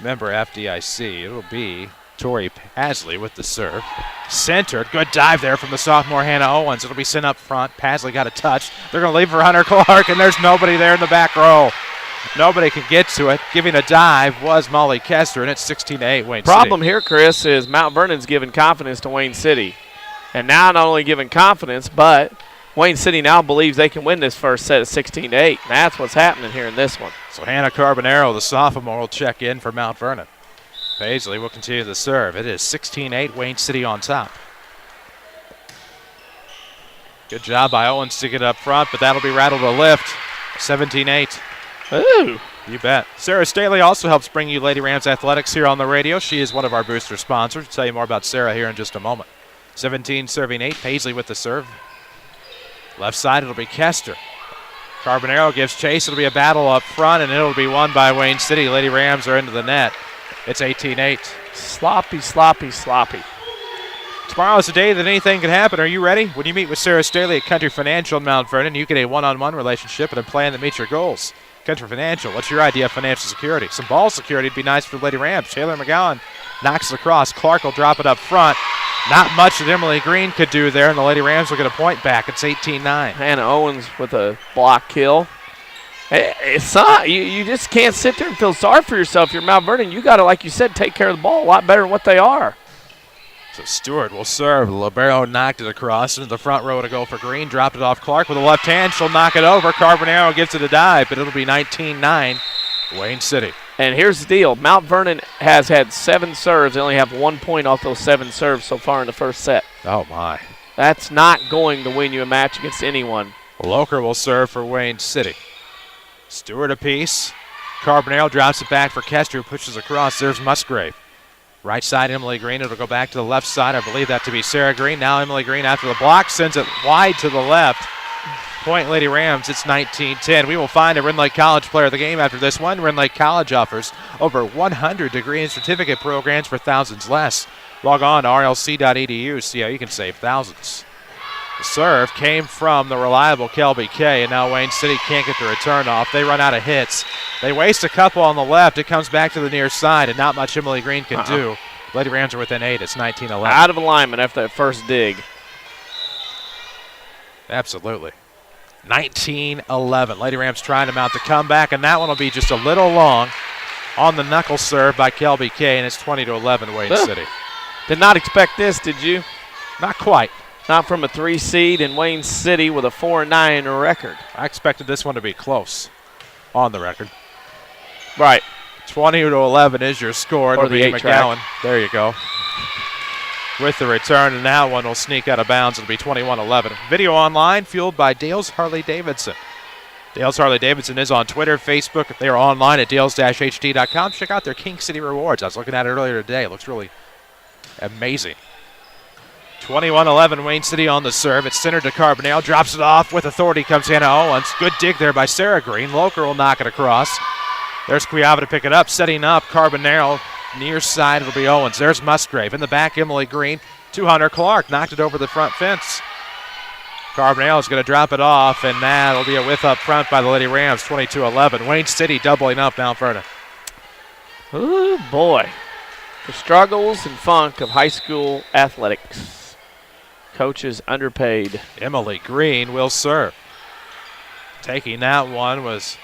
Member FDIC. It'll be Tori Pasley with the serve. Centered. Good dive there from the sophomore Hannah Owens. It'll be sent up front. Pasley got a touch. They're going to leave for Hunter Clark, and there's nobody there in the back row. Nobody can get to it. Giving a dive was Molly Kester, and it's 16-8 Wayne City. Problem here, Chris, is Mount Vernon's giving confidence to Wayne City. And now not only giving confidence, but Wayne City now believes they can win this first set at 16-8. That's what's happening here in this one. So Hannah Carbonero, the sophomore, will check in for Mount Vernon. Paisley will continue the serve. It is 16-8, Wayne City on top. Good job by Owens to get up front, but that'll be rattled to lift. 17-8. Ooh. You bet. Sarah Staley also helps bring you Lady Rams Athletics here on the radio. She is one of our booster sponsors. I'll tell you more about Sarah here in just a moment. 17 serving 8. Paisley with the serve. Left side, it'll be Kester. Carbonero gives chase. It'll be a battle up front, and it'll be won by Wayne City. Lady Rams are into the net. It's 18-8. Sloppy, sloppy, sloppy. Tomorrow is a day that anything can happen. Are you ready? When you meet with Sarah Staley at Country Financial in Mount Vernon, you get a one-on-one relationship and a plan that meets your goals. Country Financial, what's your idea of financial security? Some ball security would be nice for Lady Rams. Taylor McGowan knocks it across. Clark will drop it up front. Not much that Emily Green could do there, and the Lady Rams will get a point back. It's 18-9. Hannah Owens with a block kill. It's not, you just can't sit there and feel sorry for yourself. You're Mount Vernon. You got to, like you said, take care of the ball a lot better than what they are. So Stewart will serve. Libero knocked it across into the front row to go for Green. Dropped it off Clark with a left hand. She'll knock it over. Carbonero gives it a dive, but it'll be 19-9 Wayne City. And here's the deal. Mount Vernon has had 7 serves. They only have 1 point off those 7 serves so far in the first set. Oh, my. That's not going to win you a match against anyone. Loker will serve for Wayne City. Stewart apiece. Carbonero drops it back for Kester, who pushes across. There's Musgrave. Right side, Emily Green. It'll go back to the left side. I believe that to be Sarah Green. Now Emily Green after the block sends it wide to the left. Point Lady Rams, it's 19-10. We will find a Rend Lake College player of the game after this one. Rend Lake College offers over 100 degree and certificate programs for thousands less. Log on to rlc.edu, see how you can save thousands. The serve came from the reliable Kelby Kay, and now Wayne City can't get the return off. They run out of hits. They waste a couple on the left. It comes back to the near side, and not much Emily Green can do. Lady Rams are within 8. It's 19-11. Out of alignment after that first dig. Absolutely. 19-11. Lady Rams trying to mount the comeback, and that one will be just a little long on the knuckle serve by Kelby Kay, and it's 20-11 Wayne City. Did not expect this, did you? Not quite. Not from a 3 seed in Wayne City with a 4-9 record. I expected this one to be close on the record. Right. 20-11 is your score. It'll be McGowan. There you go. With the return, and that one will sneak out of bounds. It'll be 21-11. Video online fueled by Dale's Harley-Davidson. Dale's Harley-Davidson is on Twitter, Facebook. They are online at dales-hd.com. Check out their King City rewards. I was looking at it earlier today. It looks really amazing. 21-11, Wayne City on the serve. It's centered to Carbonell. Drops it off. With authority comes Hannah Owens. Good dig there by Sarah Green. Loker will knock it across. There's Cuiava to pick it up. Setting up Carbonell. Near side, it'll be Owens. There's Musgrave. In the back, Emily Green. To Hunter Clark. Knocked it over the front fence. Carbonell is going to drop it off, and that'll be a whiff up front by the Lady Rams. 22-11. Wayne City doubling up Mount Vernon. Ooh, boy. The struggles and funk of high school athletics. Coaches underpaid. Emily Green will serve. Taking that one was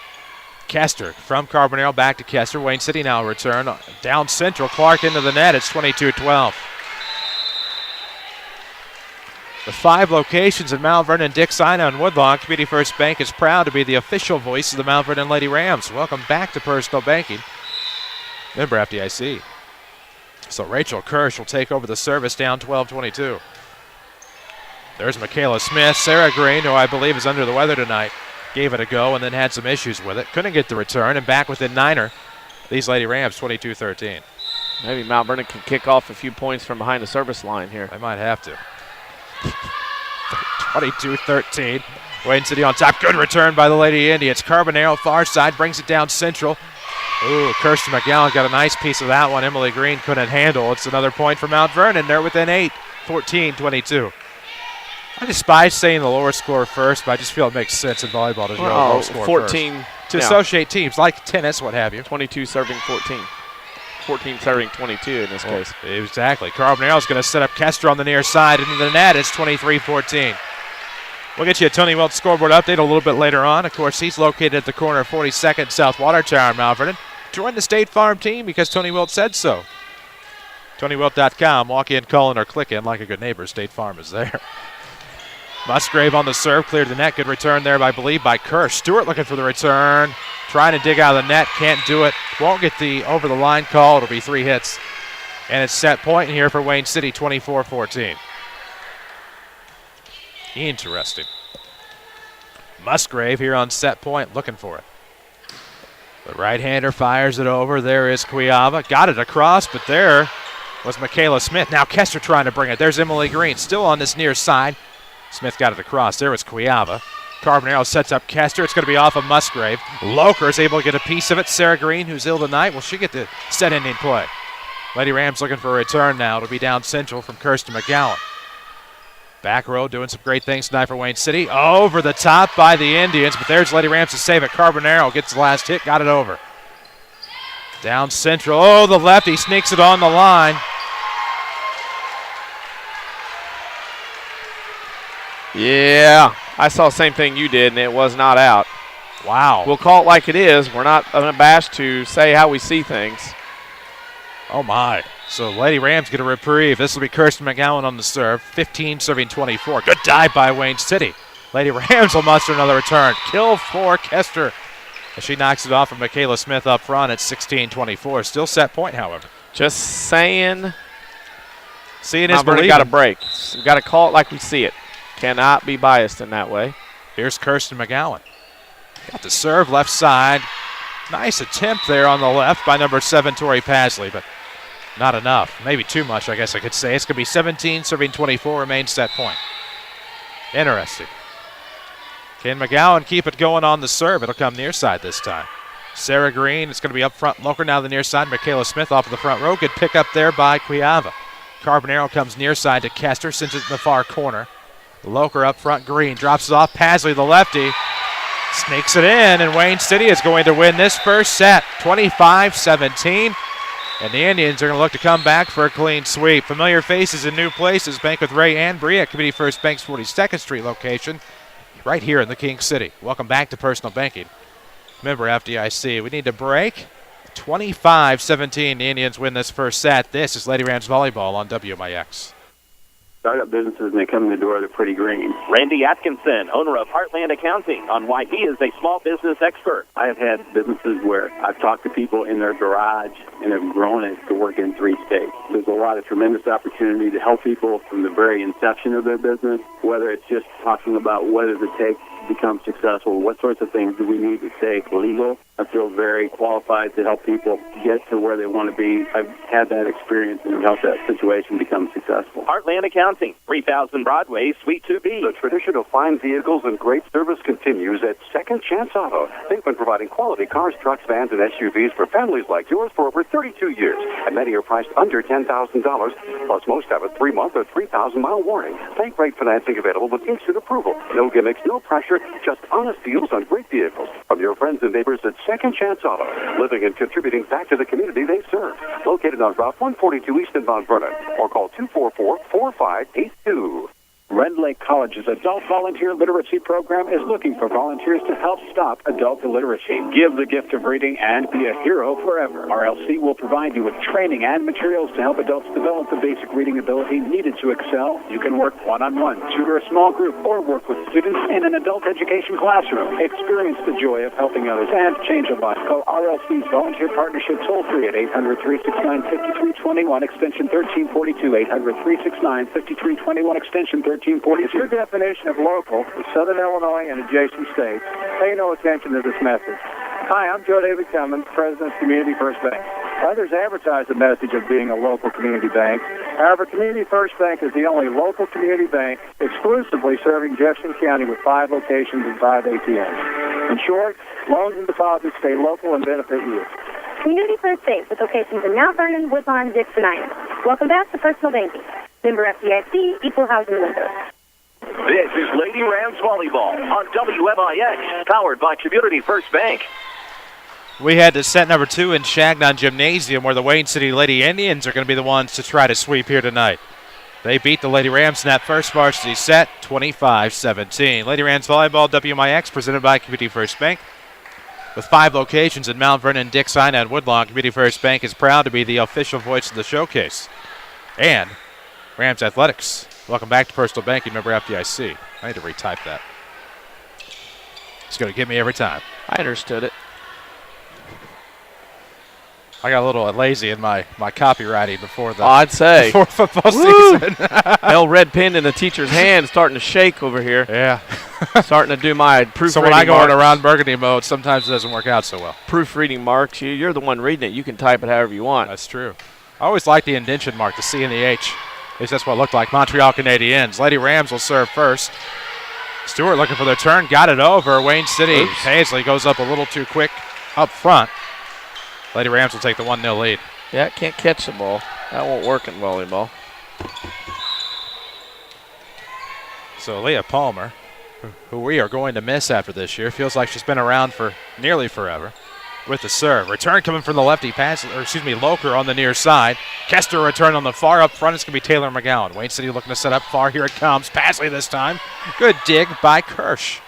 Kester. From Carbonell back to Kester. Wayne City now return. Down central. Clark into the net. It's 22-12. With 5 locations in Mount Vernon, Dix, Ina, and Woodlawn, Community First Bank is proud to be the official voice of the Mount Vernon Lady Rams. Welcome back to Personal Banking. Member FDIC. So Rachel Kirsch will take over the service, down 12-22. There's Michaela Smith. Sarah Green, who I believe is under the weather tonight, gave it a go and then had some issues with it. Couldn't get the return, and back within 9er. These Lady Rams, 22-13. Maybe Mount Vernon can kick off a few points from behind the service line here. They might have to. 22-13. Wayne City on top. Good return by the Lady Indians. Carbonaro, far side, brings it down central. Ooh, Kirsten McGowan got a nice piece of that one. Emily Green couldn't handle. It's another point for Mount Vernon. They're within 8, 14-22. I despise saying the lower score first, but I just feel it makes sense in volleyball to go low score 14 first. To associate teams like tennis, what have you. 22 serving 14. 14 serving 22 in this case. Exactly. Carbonaro's going to set up Kester on the near side into the net. It's 23-14. We'll get you a Tony Wilt scoreboard update a little bit later on. Of course, he's located at the corner of 42nd South Water Tower in Mount Vernon. Join the State Farm team because Tony Wilt said so. TonyWilt.com. Walk in, call in, or click in like a good neighbor. State Farm is there. Musgrave on the serve, cleared the net. Good return there, I believe, by Kirsch. Stewart looking for the return. Trying to dig out of the net, can't do it. Won't get the over-the-line call. It'll be 3 hits. And it's set point here for Wayne City, 24-14. Interesting. Musgrave here on set point, looking for it. The right-hander fires it over. There is Cuiava. Got it across, but there was Michaela Smith. Now Kester trying to bring it. There's Emily Green, still on this near side. Smith got it across. There was Cuiava. Carbonaro sets up Kester. It's going to be off of Musgrave. Loker is able to get a piece of it. Sarah Green, who's ill tonight, will she get the set-ending play? Lady Rams looking for a return now. It'll be down central from Kirsten McGowan. Back row doing some great things tonight for Wayne City. Over the top by the Indians, but there's Lady Rams to save it. Carbonaro gets the last hit, got it over. Down central. Oh, the lefty sneaks it on the line. Yeah, I saw the same thing you did, and it was not out. Wow. We'll call it like it is. We're not unabashed to say how we see things. Oh, my. So Lady Rams get a reprieve. This will be Kirsten McGowan on the serve. 15 serving 24. Good dive by Wayne City. Lady Rams will muster another return. Kill for Kester. As she knocks it off of Michaela Smith up front at 16-24. Still set point, however. Just saying. Seeing is believing. Got to break. We've got to call it like we see it. Cannot be biased in that way. Here's Kirsten McGowan. Got the serve left side. Nice attempt there on the left by number 7, Tori Pasley, but not enough. Maybe too much, I guess I could say. It's going to be 17 serving 24, remains set point. Interesting. Can McGowan keep it going on the serve? It'll come near side this time. Sarah Green, it's going to be up front. Loker now the near side. Michaela Smith off of the front row. Good pick up there by Cuiava. Carbonaro comes near side to Kester, sends it in the far corner. Loker up front, Green drops it off. Pasley, the lefty, sneaks it in, and Wayne City is going to win this first set, 25-17. And the Indians are going to look to come back for a clean sweep. Familiar faces in new places. Bank with Ray and Bree at Community First Bank's 42nd Street location, right here in the King City. Welcome back to Personal Banking. Member FDIC. We need to break. 25-17. The Indians win this first set. This is Lady Rams Volleyball on WMIX. Startup businesses, and they come in the door, they're pretty green. Randy Atkinson, owner of Heartland Accounting, on why he is a small business expert. I have had businesses where I've talked to people in their garage and have grown it to work in 3 states. There's a lot of tremendous opportunity to help people from the very inception of their business, whether it's just talking about what does it take to become successful, what sorts of things do we need to stay legal. I feel very qualified to help people get to where they want to be. I've had that experience and helped that situation become successful. Heartland Accounting, 3000 Broadway, Suite 2B. The tradition of fine vehicles and great service continues at Second Chance Auto. They've been providing quality cars, trucks, vans, and SUVs for families like yours for over 32 years. And many are priced under $10,000. Plus, most have a 3-month or 3,000-mile warranty. Bank rate financing available with instant approval. No gimmicks, no pressure, just honest deals on great vehicles. From your friends and neighbors at Second Chance Auto, living and contributing back to the community they serve. Located on Route 142 East in Mount Vernon, or call 244-4582. Red Lake College's Adult Volunteer Literacy Program is looking for volunteers to help stop adult illiteracy. Give the gift of reading and be a hero forever. RLC will provide you with training and materials to help adults develop the basic reading ability needed to excel. You can work one-on-one, tutor a small group, or work with students in an adult education classroom. Experience the joy of helping others and change a life. Call RLC's Volunteer Partnership toll-free at 800-369-5321, extension 1342, 800-369-5321, extension 1342. If your definition of local is Southern Illinois and adjacent states, pay no attention to this message. Hi, I'm Joe David Cummins, President of Community First Bank. Others advertise the message of being a local community bank. However, Community First Bank is the only local community bank exclusively serving Jefferson County with 5 locations and 5 ATMs. In short, loans and deposits stay local and benefit you. Community First Bank with locations in Mount Vernon, Woodlawn, Dixon, Iowa. Welcome back to Personal Banking. Member FDIC, Equal Housing Lender. This is Lady Rams Volleyball on WMIX, powered by Community First Bank. We head to set number 2 in Changnon Gymnasium, where the Wayne City Lady Indians are going to be the ones to try to sweep here tonight. They beat the Lady Rams in that first varsity set, 25-17. Lady Rams Volleyball, WMIX, presented by Community First Bank. With 5 locations in Mount Vernon, Dixon, and Woodlawn, Community First Bank is proud to be the official voice of the showcase. And Rams Athletics. Welcome back to Personal Banking, member FDIC. I need to retype that. It's going to get me every time. I understood it. I got a little lazy in my copywriting before the I'd say before football season. Hell, red pen in the teacher's hand, starting to shake over here. Yeah, starting to do my proofreading. So when I go in around burgundy mode, sometimes it doesn't work out so well. Proofreading marks. You're the one reading it. You can type it however you want. That's true. I always like the indentation mark, the C and the H. At least that's what it looked like. Montreal Canadiens. Lady Rams will serve first. Stewart looking for their turn. Got it over. Wayne City. Oops. Paisley goes up a little too quick up front. Lady Rams will take the 1-0 lead. Yeah, can't catch the ball. That won't work in volleyball. So Leah Palmer, who we are going to miss after this year, feels like she's been around for nearly forever. With the serve. Return coming from the lefty pass, Loker on the near side. Kester return on the far up front. It's going to be Taylor McGowan. Wayne City looking to set up far. Here it comes. Pasley this time. Good dig by Kirsch.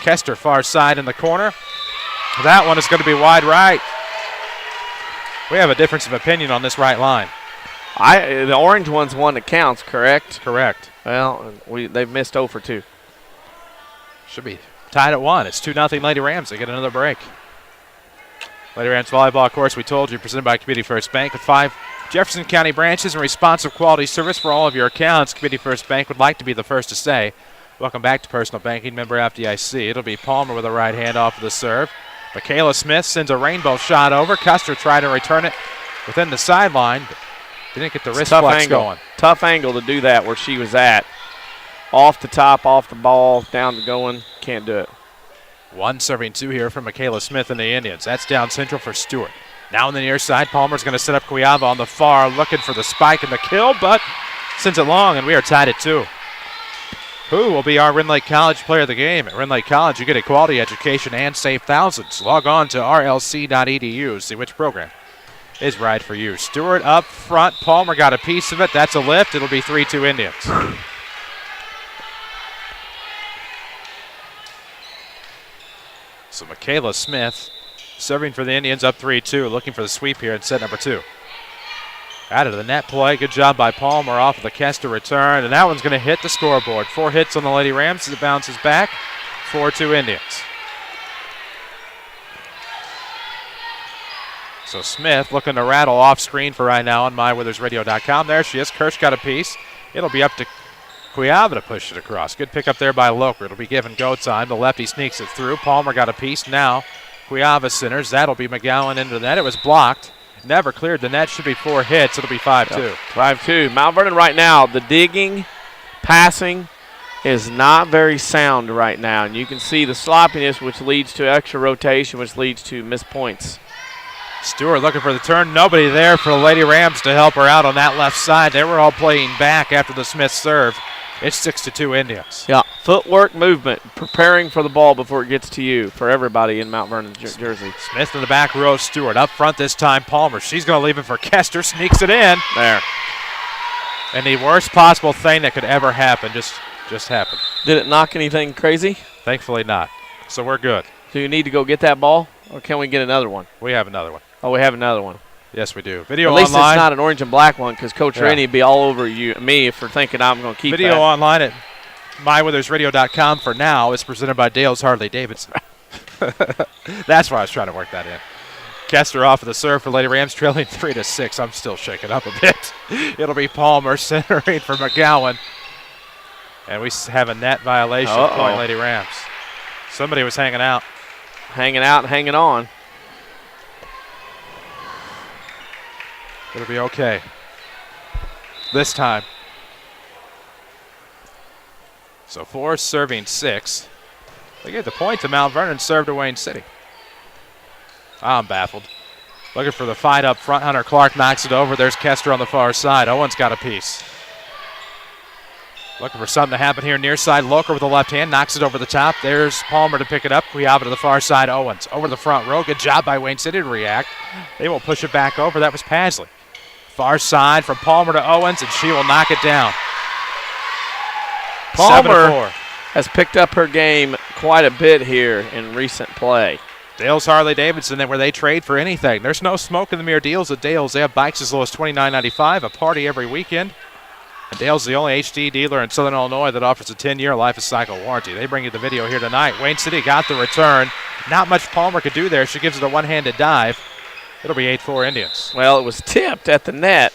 Kester far side in the corner. That one is going to be wide right. We have a difference of opinion on this right line. The orange one's one that counts, correct? Correct. Well, they've missed 0 for 2. Should be tied at 1. It's 2-0 Lady Rams. They get another break. Lady Rams Volleyball, of course, we told you, presented by Community First Bank. With 5 Jefferson County branches and responsive quality service for all of your accounts, Community First Bank would like to be the first to say, welcome back to Personal Banking, member FDIC. It'll be Palmer with a right hand off of the serve. Michaela Smith sends a rainbow shot over. Custer tried to return it within the sideline, but didn't get the wrist flex going. Tough angle to do that where she was at. Off the top, off the ball, down to going. Can't do it. 1 serving 2 here from Michaela Smith and the Indians. That's down central for Stewart. Now on the near side, Palmer's going to set up Cuiava on the far, looking for the spike and the kill, but sends it long, and we are tied at 2. Who will be our Ren Lake College player of the game? At Ren Lake College, you get a quality education and save thousands. Log on to rlc.edu, see which program is right for you. Stewart up front. Palmer got a piece of it. That's a lift. It'll be 3-2 Indians. So Michaela Smith serving for the Indians, up 3-2, looking for the sweep here in set number 2. Out of the net play. Good job by Palmer off of the Kester return. And that one's going to hit the scoreboard. 4 hits on the Lady Rams as it bounces back. 4-2 Indians. So Smith looking to rattle off screen for right now on mywithersradio.com. There she is. Kirsch got a piece. It'll be up to Cuiava to push it across. Good pick up there by Loker. It'll be give and go time. The lefty sneaks it through. Palmer got a piece. Now Cuiava centers. That'll be McGowan into the net. It was blocked. Never cleared the net. Should be 4 hits. It'll be 5-2. 5-2. Mount Vernon right now, the digging, passing is not very sound right now. And you can see the sloppiness, which leads to extra rotation, which leads to missed points. Stewart looking for the turn. Nobody there for the Lady Rams to help her out on that left side. They were all playing back after the Smith serve. It's 6-2 Indians. Yeah, footwork, movement, preparing for the ball before it gets to you for everybody in Mount Vernon, Jersey. Smith in the back row. Stewart up front this time. Palmer. She's going to leave it for Kester. Sneaks it in. There. And the worst possible thing that could ever happen just happened. Did it knock anything crazy? Thankfully not. So we're good. Do you need to go get that ball, or can we get another one? We have another one. Oh, we have another one. Yes, we do. Video At least online. it's not an orange and black one, because Coach Rennie would be all over me for thinking I'm going to keep Video that. online at mywithersradio.com for now is presented by Dale's Harley-Davidson. That's why I was trying to work that in. Kester off of the serve for Lady Rams, trailing 3-6. I'm still shaking up a bit. It'll be Palmer centering for McGowan. And we have a net violation point Lady Rams. Somebody was hanging out. Hanging out and hanging on. It'll be okay. This time. So 4 serving 6. They get the point to Mount Vernon, serve to Wayne City. I'm baffled. Looking for the fight up front. Hunter Clark knocks it over. There's Kester on the far side. Owen's got a piece. Looking for something to happen here near side. Loker with the left hand knocks it over the top. There's Palmer to pick it up. Cuiava to the far side. Owens over the front row. Good job by Wayne City to react. They will push it back over. That was Pasley. Far side from Palmer to Owens, and she will knock it down. Palmer has picked up her game quite a bit here in recent play. Dale's Harley-Davidson, where they trade for anything. There's no smoke in the mirror deals at Dale's. They have bikes as low as $29.95, a party every weekend. And Dale's the only HD dealer in Southern Illinois that offers a 10-year life of cycle warranty. They bring you the video here tonight. Wayne City got the return. Not much Palmer could do there. She gives it a one-handed dive. It'll be 8-4 Indians. Well, it was tipped at the net,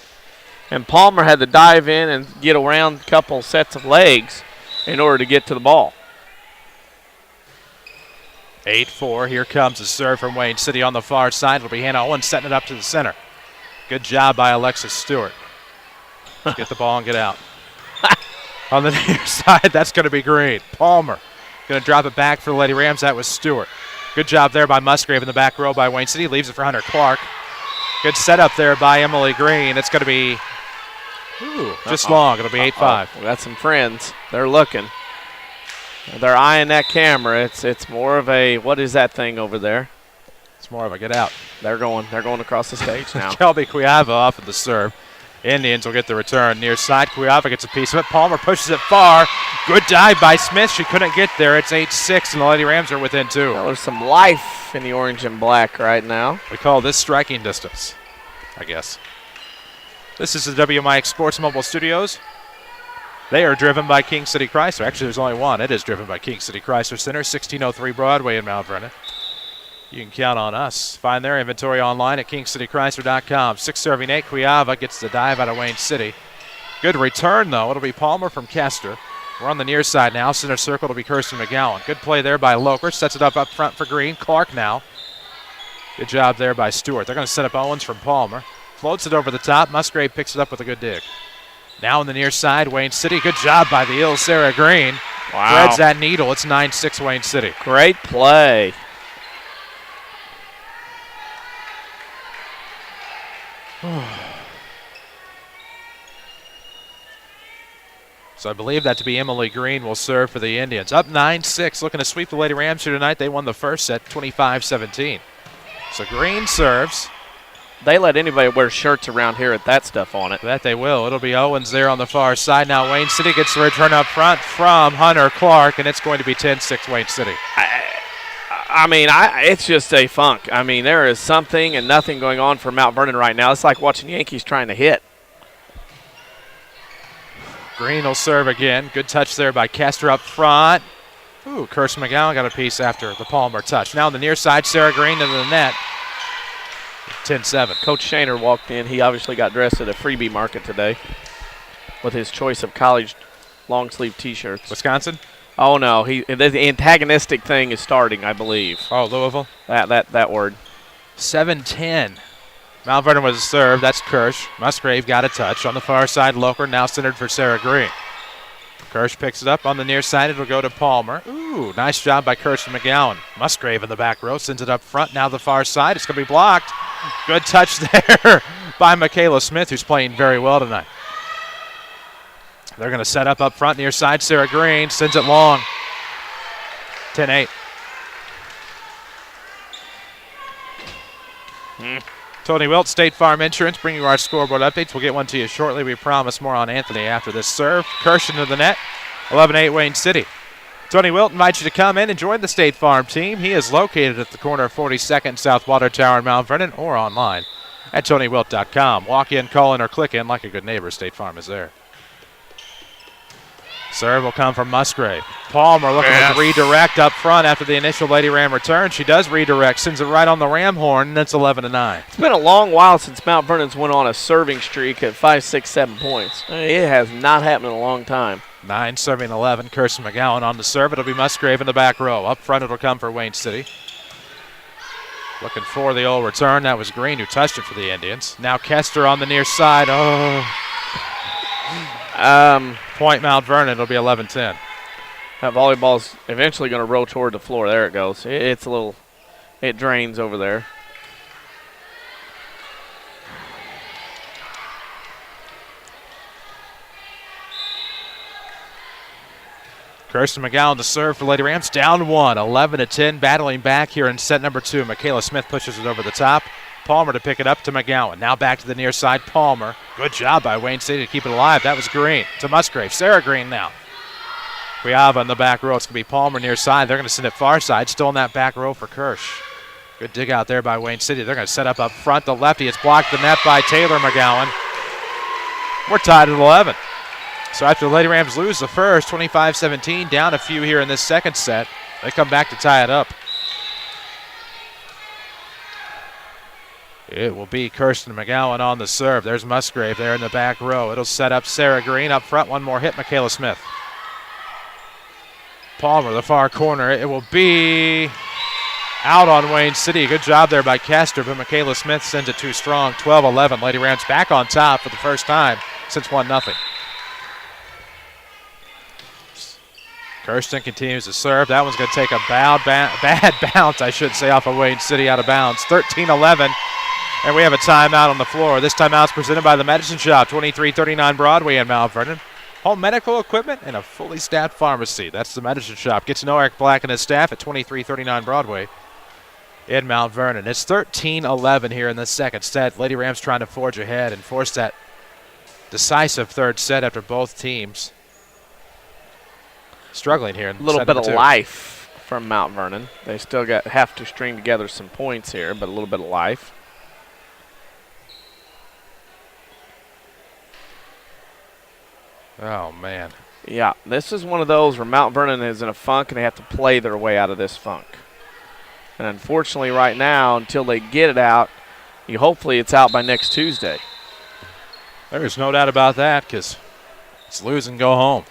and Palmer had to dive in and get around a couple sets of legs in order to get to the ball. 8-4. Here comes a serve from Wayne City on the far side. It'll be Hannah Owens setting it up to the center. Good job by Alexis Stewart. Get the ball and get out. On the near side, that's going to be Green. Palmer going to drop it back for the Lady Rams. That was Stewart. Good job there by Musgrave in the back row by Wayne City. Leaves it for Hunter Clark. Good setup there by Emily Green. It's going to be just long. It'll be 8-5. Well, got some friends. They're looking. They're eyeing that camera. It's more of a, what is that thing over there? It's more of a get out. They're going across the stage now. Kelby Cuiava off of the serve. Indians will get the return near side. Cuiava gets a piece of it. Palmer pushes it far. Good dive by Smith. She couldn't get there. It's 8-6, and the Lady Rams are within 2. Well, there's some life in the orange and black right now. We call this striking distance, I guess. This is the WMIX Sports Mobile Studios. They are driven by King City Chrysler. Actually, there's only one. It is driven by King City Chrysler Center, 1603 Broadway in Mount Vernon. You can count on us. Find their inventory online at kingcitychrysler.com. 6 serving 8. Cuiava gets the dive out of Wayne City. Good return, though. It'll be Palmer from Kester. We're on the near side now. Center circle will be Kirsten McGowan. Good play there by Loker. Sets it up front for Green. Clark now. Good job there by Stewart. They're going to set up Owens from Palmer. Floats it over the top. Musgrave picks it up with a good dig. Now on the near side, Wayne City. Good job by the ill Sarah Green. Wow. Threads that needle. It's 9-6 Wayne City. Great play. So I believe that to be Emily Green will serve for the Indians. Up 9-6, looking to sweep the Lady Rams here tonight. They won the first set 25-17. So Green serves. They let anybody wear shirts around here at that stuff on it. That they will. It'll be Owens there on the far side. Now Wayne City gets the return up front from Hunter Clark, and it's going to be 10-6 Wayne City. It's just a funk. There is something and nothing going on for Mount Vernon right now. It's like watching Yankees trying to hit. Green will serve again. Good touch there by Kester up front. Ooh, Kirsten McGowan got a piece after the Palmer touch. Now on the near side, Sarah Green into the net. 10-7. Coach Shaner walked in. He obviously got dressed at a freebie market today with his choice of college long-sleeve T-shirts. Wisconsin? Oh, no. The antagonistic thing is starting, I believe. Oh, Louisville? That word. 7-10. Mount Vernon was served. That's Kirsch. Musgrave got a touch. On the far side, Loker now centered for Sarah Green. Kirsch picks it up on the near side. It'll go to Palmer. Ooh, nice job by Kirsten McGowan. Musgrave in the back row sends it up front. Now the far side. It's going to be blocked. Good touch there by Michaela Smith, who's playing very well tonight. They're going to set up front near side. Sarah Green sends it long. 10-8. Tony Wilt, State Farm Insurance, bringing you our scoreboard updates. We'll get one to you shortly. We promise more on Anthony after this serve. Kirsch into the net, 11-8 Wayne City. Tony Wilt invites you to come in and join the State Farm team. He is located at the corner of 42nd South Water Tower in Mount Vernon or online at TonyWilt.com. Walk in, call in, or click in like a good neighbor. State Farm is there. Serve will come from Musgrave. Palmer looking to redirect up front after the initial Lady Ram return. She does redirect, sends it right on the Ram horn, and it's 11-9. It's been a long while since Mount Vernon's went on a serving streak at 5, 6, 7 points. It has not happened in a long time. 9 serving 11. Kirsten McGowan on the serve. It'll be Musgrave in the back row. Up front it'll come for Wayne City. Looking for the old return. That was Green who touched it for the Indians. Now Kester on the near side. Point Mount Vernon. It'll be 11-10. That volleyball's eventually going to roll toward the floor. There it goes. It's a little, it drains over there. Kirsten McGowan to serve for Lady Rams. Down 1, 11-10. Battling back here in set number 2. Michaela Smith pushes it over the top. Palmer to pick it up to McGowan. Now back to the near side. Palmer. Good job by Wayne City to keep it alive. That was Green to Musgrave. Sarah Green now. Cuiava in the back row. It's going to be Palmer near side. They're going to send it far side. Still in that back row for Kirsch. Good dig out there by Wayne City. They're going to set up front. The lefty is blocked the net by Taylor McGowan. We're tied at 11. So after the Lady Rams lose the first, 25-17, down a few here in this second set, they come back to tie it up. It will be Kirsten McGowan on the serve. There's Musgrave there in the back row. It'll set up Sarah Green up front. One more hit, Michaela Smith. Palmer, the far corner. It will be out on Wayne City. Good job there by Castor, but Michaela Smith sends it too strong. 12-11. Lady Rams back on top for the first time since 1-0. Kirsten continues to serve. That one's going to take a bad bounce, I should say, off of Wayne City out of bounds. 13-11, and we have a timeout on the floor. This timeout's presented by the Medicine Shop, 2339 Broadway in Mount Vernon. Home medical equipment and a fully staffed pharmacy. That's the Medicine Shop. Get to know Eric Black and his staff at 2339 Broadway in Mount Vernon. It's 13-11 here in the second set. Lady Rams trying to forge ahead and force that decisive third set after both teams struggling here. A little bit of life from Mount Vernon. They still have to string together some points here, but a little bit of life. Oh, man. Yeah, this is one of those where Mount Vernon is in a funk and they have to play their way out of this funk. And unfortunately right now, until they get it out, hopefully it's out by next Tuesday. There's no doubt about that because it's lose and go home.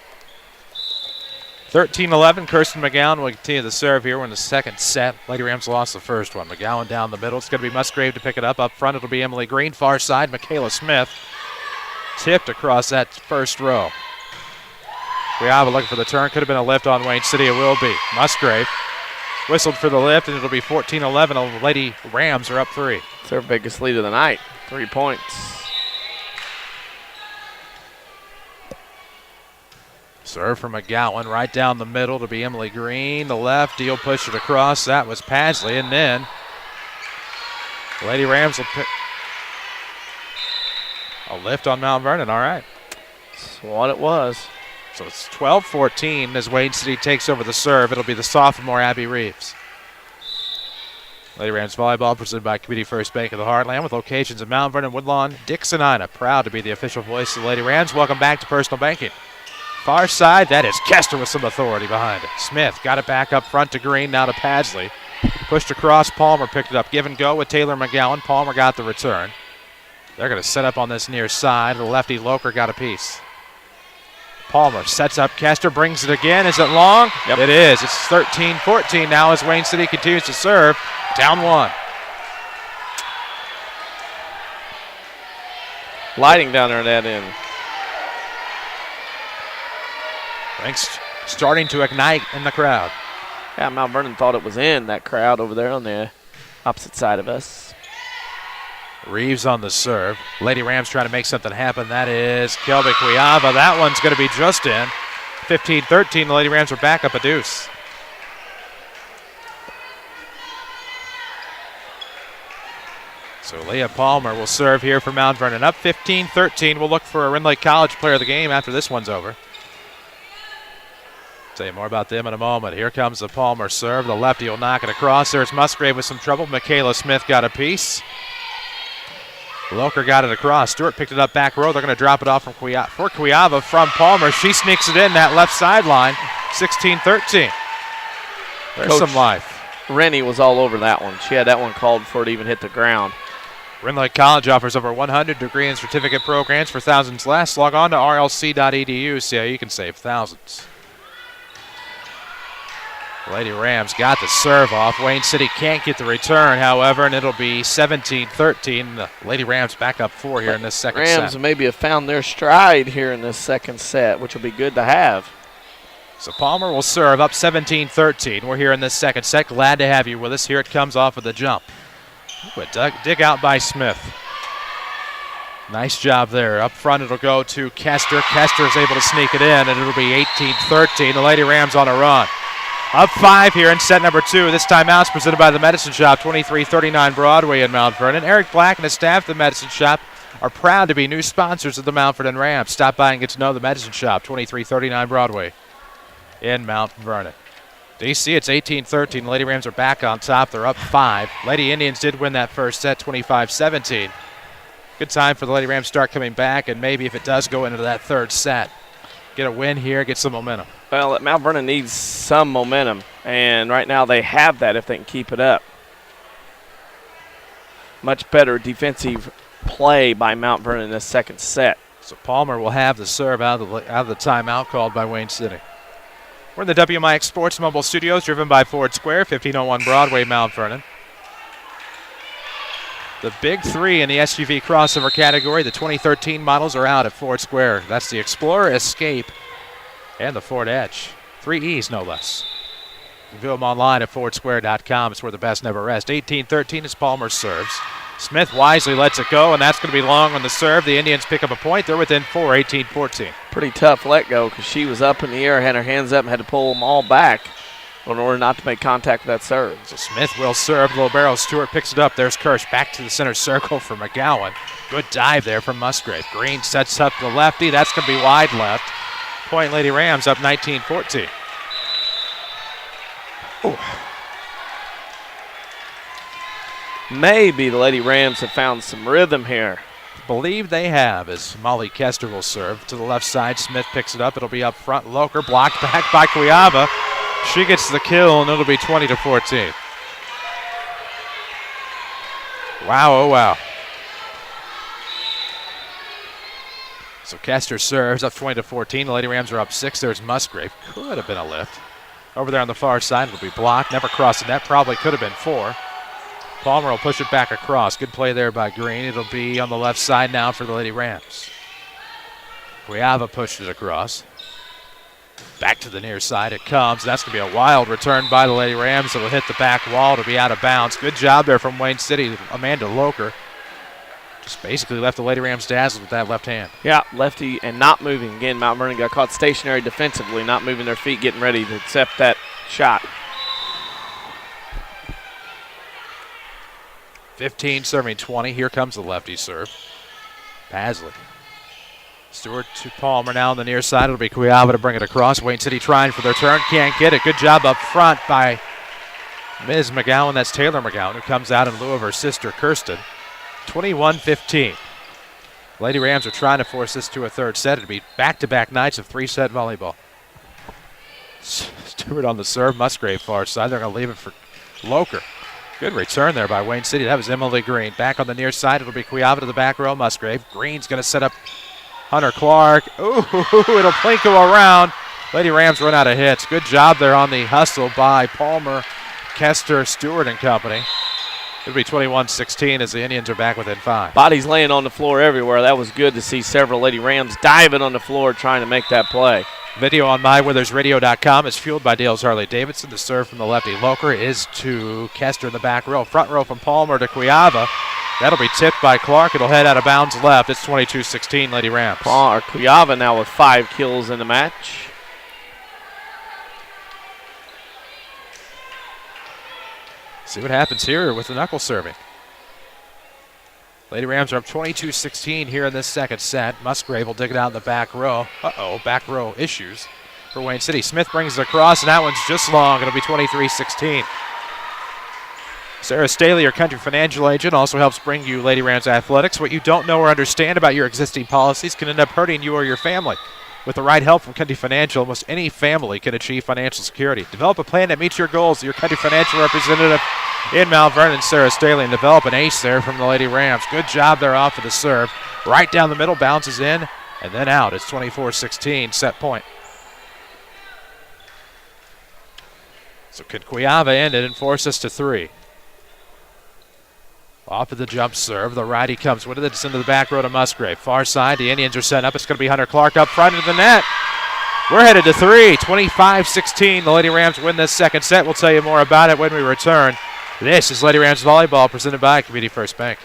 13-11, Kirsten McGowan will continue the serve here. We're in the second set. Lady Rams lost the first one. McGowan down the middle. It's going to be Musgrave to pick it up. Up front, it'll be Emily Green. Far side, Michaela Smith. Tipped across that first row. Cuiava looking for the turn. Could have been a lift on Wayne City. It will be. Musgrave whistled for the lift, and it'll be 14-11. The Lady Rams are up 3. It's their biggest lead of the night. 3 points. Serve from McGowan right down the middle to be Emily Green. The left, Deal pushed it across. That was Padsley. And then Lady Rams will pick a lift on Mount Vernon. All right. That's what it was. So it's 12-14 as Wayne City takes over the serve. It'll be the sophomore Abby Reeves. Lady Rams volleyball presented by Community First Bank of the Heartland with locations in Mount Vernon, Woodlawn, Dixon, Ina. Proud to be the official voice of the Lady Rams. Welcome back to Personal Banking. Far side, that is Kester with some authority behind it. Smith got it back up front to Green, now to Padsley. Pushed across, Palmer picked it up. Give and go with Taylor McGowan. Palmer got the return. They're going to set up on this near side. The lefty Loker got a piece. Palmer sets up Kester, brings it again. Is it long? Yep. It is. It's 13-14 now as Wayne City continues to serve. Down 1. Lighting down there at that end. Things starting to ignite in the crowd. Yeah, Mount Vernon thought it was in, that crowd over there on the opposite side of us. Reeves on the serve. Lady Rams trying to make something happen. That is Kelby Cuiava. That one's going to be just in. 15-13, the Lady Rams are back up a deuce. So Leah Palmer will serve here for Mount Vernon. Up 15-13. We'll look for a Rend Lake College player of the game after this one's over. Tell you more about them in a moment. Here comes the Palmer serve. The lefty will knock it across. There's Musgrave with some trouble. Michaela Smith got a piece. Loker got it across. Stewart picked it up back row. They're going to drop it off for Kuyava from Palmer. She sneaks it in that left sideline. 16-13. There's Coach some life. Rennie was all over that one. She had that one called before it even hit the ground. Rend Lake College offers over 100 degree and certificate programs for thousands less. Log on to rlc.edu. See how you can save thousands. Lady Rams got the serve off. Wayne City can't get the return, however, and it'll be 17-13. The Lady Rams back up 4 here in this second set. Rams maybe have found their stride here in this second set, which will be good to have. So Palmer will serve up 17-13. We're here in this second set. Glad to have you with us. Here it comes off of the jump. Ooh, a dig out by Smith. Nice job there. Up front it'll go to Kester. Kester is able to sneak it in, and it'll be 18-13. The Lady Rams on a run. Up 5 here in set number 2. This timeout's presented by the Medicine Shop, 2339 Broadway in Mount Vernon. Eric Black and his staff at the Medicine Shop are proud to be new sponsors of the Mount Vernon Rams. Stop by and get to know the Medicine Shop, 2339 Broadway in Mount Vernon. DC, it's 18-13. Lady Rams are back on top. They're up 5. Lady Indians did win that first set, 25-17. Good time for the Lady Rams to start coming back, and maybe if it does go into that third set, get a win here, get some momentum. Well, Mount Vernon needs some momentum, and right now they have that if they can keep it up. Much better defensive play by Mount Vernon in this second set. So Palmer will have the serve out of the timeout called by Wayne City. We're in the WMIX Sports Mobile Studios, driven by Ford Square, 1501 Broadway, Mount Vernon. The big 3 in the SUV crossover category, the 2013 models, are out at Ford Square. That's the Explorer, Escape, and the Ford Edge. 3 E's, no less. You can view them online at fordsquare.com. It's where the best never rest. 18-13 as Palmer serves. Smith wisely lets it go, and that's going to be long on the serve. The Indians pick up a point. They're within 4, 18-14. Pretty tough let go because she was up in the air, had her hands up, and had to pull them all back in order not to make contact with that serve. So Smith will serve. Low barrel. Stewart picks it up. There's Kirsch back to the center circle for McGowan. Good dive there from Musgrave. Green sets up the lefty. That's going to be wide left. Point Lady Rams up 19-14. Ooh. Maybe the Lady Rams have found some rhythm here. Believe they have, as Molly Kester will serve to the left side. Smith picks it up. It'll be up front. Loker blocked back by Kuyava. She gets the kill, and it'll be 20-14. Wow, oh wow. So Kester serves up 20-14. The Lady Rams are up 6. There's Musgrave. Could have been a lift. Over there on the far side, it'll be blocked. Never crossed the net. Probably could have been 4. Palmer will push it back across. Good play there by Green. It'll be on the left side now for the Lady Rams. Kuyava pushed it across. Back to the near side it comes. That's going to be a wild return by the Lady Rams. It'll hit the back wall to be out of bounds. Good job there from Wayne City. Amanda Loker just basically left the Lady Rams dazzled with that left hand. Yeah, lefty and not moving. Again, Mount Vernon got caught stationary defensively, not moving their feet, getting ready to accept that shot. 15 serving 20. Here comes the lefty serve. Pasley. Stewart to Palmer now on the near side. It'll be Kuyava to bring it across. Wayne City trying for their turn. Can't get it. Good job up front by Ms. McGowan. That's Taylor McGowan, who comes out in lieu of her sister, Kirsten. 21-15. Lady Rams are trying to force this to a third set. It'll be back-to-back nights of 3-set volleyball. Stewart on the serve. Musgrave far side. They're going to leave it for Loker. Good return there by Wayne City. That was Emily Green. Back on the near side, it'll be Kuyava to the back row. Musgrave. Green's going to set up Hunter Clark. Ooh, it'll plinko around. Lady Rams run out of hits. Good job there on the hustle by Palmer, Kester, Stewart, and company. It'll be 21-16 as the Indians are back within 5. Bodies laying on the floor everywhere. That was good to see several Lady Rams diving on the floor trying to make that play. Video on MyWithersRadio.com is fueled by Dale's Harley-Davidson. The serve from the lefty Loker is to Kester in the back row. Front row from Palmer to Kuyava. That'll be tipped by Clark. It'll head out of bounds left. It's 22-16 Lady Rams. Kuyava now with 5 kills in the match. See what happens here with the knuckle serving. Lady Rams are up 22-16 here in this second set. Musgrave will dig it out in the back row. Back row issues for Wayne City. Smith brings it across, and that one's just long. It'll be 23-16. Sarah Staley, your country financial agent, also helps bring you Lady Rams athletics. What you don't know or understand about your existing policies can end up hurting you or your family. With the right help from Country Financial, almost any family can achieve financial security. Develop a plan that meets your goals. Your Country Financial representative in Mount Vernon, Sarah Staley, and develop an ace there from the Lady Rams. Good job there off of the serve. Right down the middle, bounces in, and then out. It's 24-16, set point. So can Cuyava end it and force us to 3? Off of the jump serve, the righty comes with it. It's into the back row to Musgrave. Far side, the Indians are set up. It's going to be Hunter Clark up front of the net. We're headed to 3, 25-16. The Lady Rams win this second set. We'll tell you more about it when we return. This is Lady Rams Volleyball presented by Community First Bank.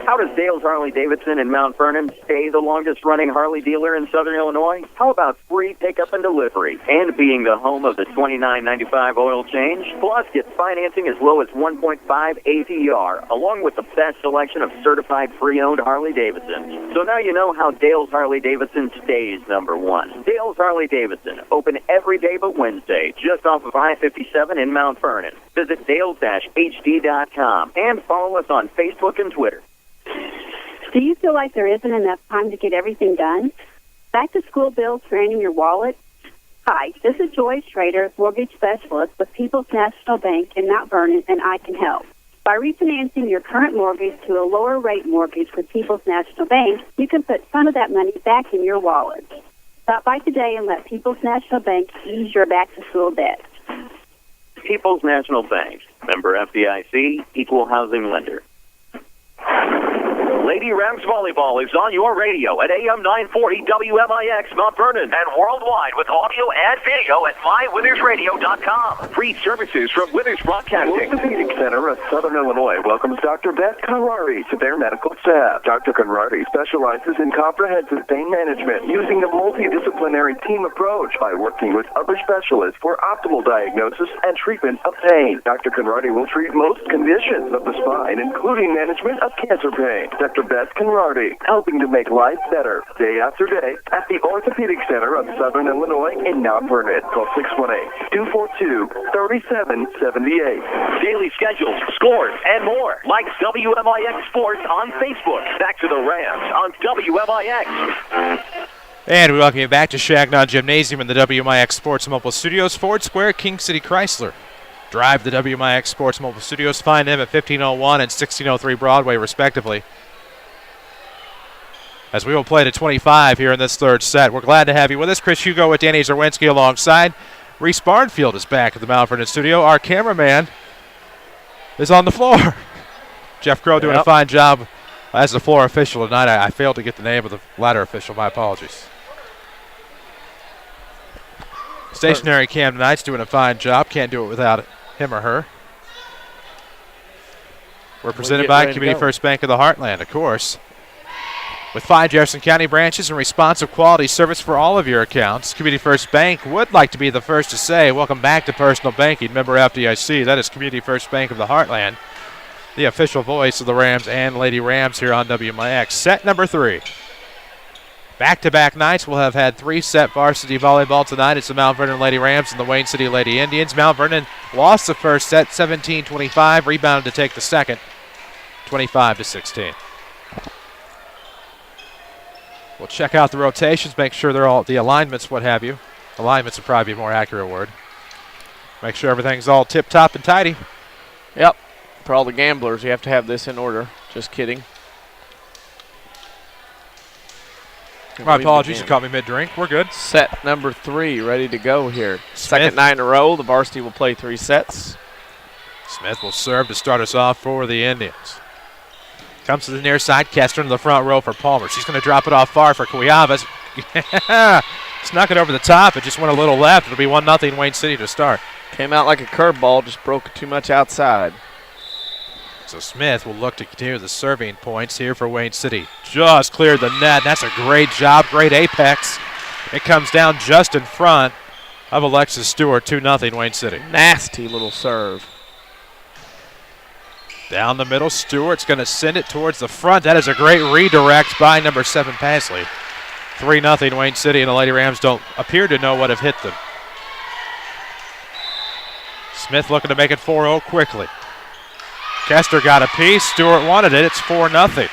How does Dale's Harley-Davidson in Mount Vernon stay the longest-running Harley dealer in Southern Illinois? How about free pickup and delivery and being the home of the $29.95 oil change? Plus, get financing as low as 1.5 APR, along with the best selection of certified pre-owned Harley-Davidsons. So now you know how Dale's Harley-Davidson stays number 1. Dale's Harley-Davidson, open every day but Wednesday, just off of I-57 in Mount Vernon. Visit dales-hd.com and follow us on Facebook and Twitter. Do you feel like there isn't enough time to get everything done? Back-to-school bills draining your wallet? Hi, this is Joy Schrader, mortgage specialist with People's National Bank in Mount Vernon, and I can help. By refinancing your current mortgage to a lower-rate mortgage with People's National Bank, you can put some of that money back in your wallet. Stop by today and let People's National Bank ease your back-to-school debt. People's National Bank, member FDIC, equal housing lender. Lady Rams Volleyball is on your radio at AM 940 WMIX Mount Vernon and worldwide with audio and video at mywithersradio.com. Free services from Withers Broadcasting. The Orthopedic Center of Southern Illinois welcomes Dr. Beth Conradi to their medical staff. Dr. Conradi specializes in comprehensive pain management using a multidisciplinary team approach by working with other specialists for optimal diagnosis and treatment of pain. Dr. Conradi will treat most conditions of the spine, including management of cancer pain. Dr. Beth Conradi, helping to make life better day after day at the Orthopedic Center of Southern Illinois in Mount Vernon. Call 618-242-3778. Daily schedules, scores, and more. Like WMIX Sports on Facebook. Back to the Rams on WMIX. And we welcome you back to Changnon Gymnasium in the WMIX Sports Mobile Studios, Ford Square, King City Chrysler. Drive the WMIX Sports Mobile Studios. Find them at 1501 and 1603 Broadway, respectively. As we will play to 25 here in this third set. We're glad to have you with us. Chris Hugo with Danny Czerwinski alongside. Reese Barnfield is back at the Mount Vernon studio. Our cameraman is on the floor. Jeff Crow doing a fine job as the floor official tonight. I failed to get the name of the ladder official. My apologies. Stationary Cam tonight's doing a fine job. Can't do it without him or her. We're presented by Community First Bank of the Heartland, of course. With 5 Jefferson County branches and responsive quality service for all of your accounts, Community First Bank would like to be the first to say, welcome back to personal banking. Member FDIC, that is Community First Bank of the Heartland, the official voice of the Rams and Lady Rams here on WMIX. Set number 3. Back-to-back nights, we'll have had 3-set varsity volleyball tonight. It's the Mount Vernon Lady Rams and the Wayne City Lady Indians. Mount Vernon lost the first set, 17-25, rebounded to take the second, 25-16. We'll check out the rotations, make sure they're all, the alignments, what have you. Alignments would probably be a more accurate word. Make sure everything's all tip-top and tidy. Yep. For all the gamblers, you have to have this in order. Just kidding. My apologies, you caught me mid-drink. We're good. Set number 3, ready to go here. Second night in a row, the varsity will play 3 sets. Smith will serve to start us off for the Indians. Comes to the near side, Kester into the front row for Palmer. She's going to drop it off far for Cuyavas. Snuck it over the top. It just went a little left. It'll be 1-0 Wayne City to start. Came out like a curveball, just broke too much outside. So Smith will look to continue the serving points here for Wayne City. Just cleared the net. That's a great job, great apex. It comes down just in front of Alexis Stewart, 2-0 Wayne City. Nasty little serve. Down the middle, Stewart's going to send it towards the front. That is a great redirect by number 7, Pasley. 3-0 Wayne City, and the Lady Rams don't appear to know what have hit them. Smith looking to make it 4-0 quickly. Kester got a piece. Stewart wanted it. It's 4-0.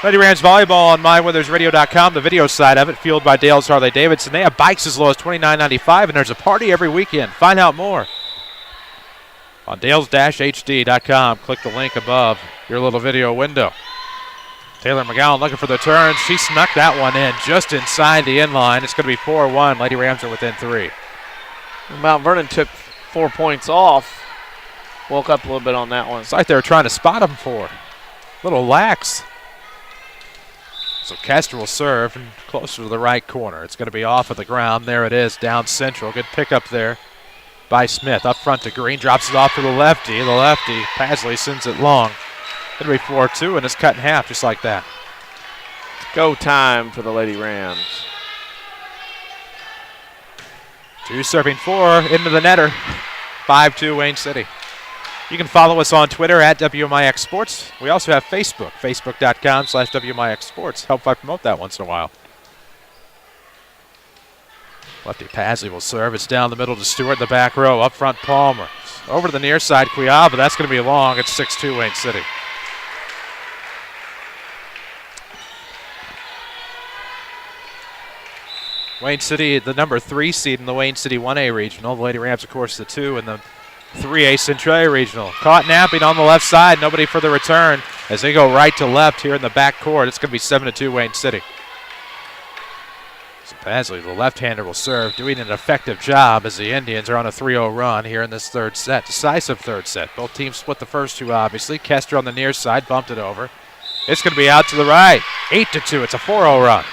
Lady Rams volleyball on MyWeathersRadio.com, the video side of it, fueled by Dale's Harley-Davidson. They have bikes as low as $29.95, and there's a party every weekend. Find out more on Dales-HD.com. Click the link above your little video window. Taylor McGowan looking for the turn. She snuck that one in just inside the inline. It's going to be 4-1. Lady Rams are within 3. Mount Vernon took 4 points off. Woke up a little bit on that one. It's like they were trying to spot him for. Little lax. So Kester will serve and closer to the right corner. It's going to be off of the ground. There it is, down central. Good pickup there by Smith. Up front to Green, drops it off to the lefty. The lefty, Pasley sends it long. It'll be 4-2, and it's cut in half just like that. Go time for the Lady Rams. 2 serving 4 into the netter. 5-2 Wayne City. You can follow us on Twitter at WMIX Sports. We also have Facebook, facebook.com/WMIX Sports. Help I promote that once in a while. Lefty Pasley will serve. It's down the middle to Stewart in the back row. Up front, Palmer. Over to the near side, Cuiaba. That's going to be long. It's 6-2 Wayne City. Wayne City, the number 3 seed in the Wayne City 1A Regional. The Lady Rams, of course, the 2 in the 3A Centralia Regional. Caught napping on the left side. Nobody for the return as they go right to left here in the back court. It's going to be 7-2 Wayne City. So Pasley, the left-hander, will serve, doing an effective job as the Indians are on a 3-0 run here in this third set. Decisive third set. Both teams split the first 2, obviously. Kester on the near side, bumped it over. It's going to be out to the right. 8-2. It's a 4-0 run.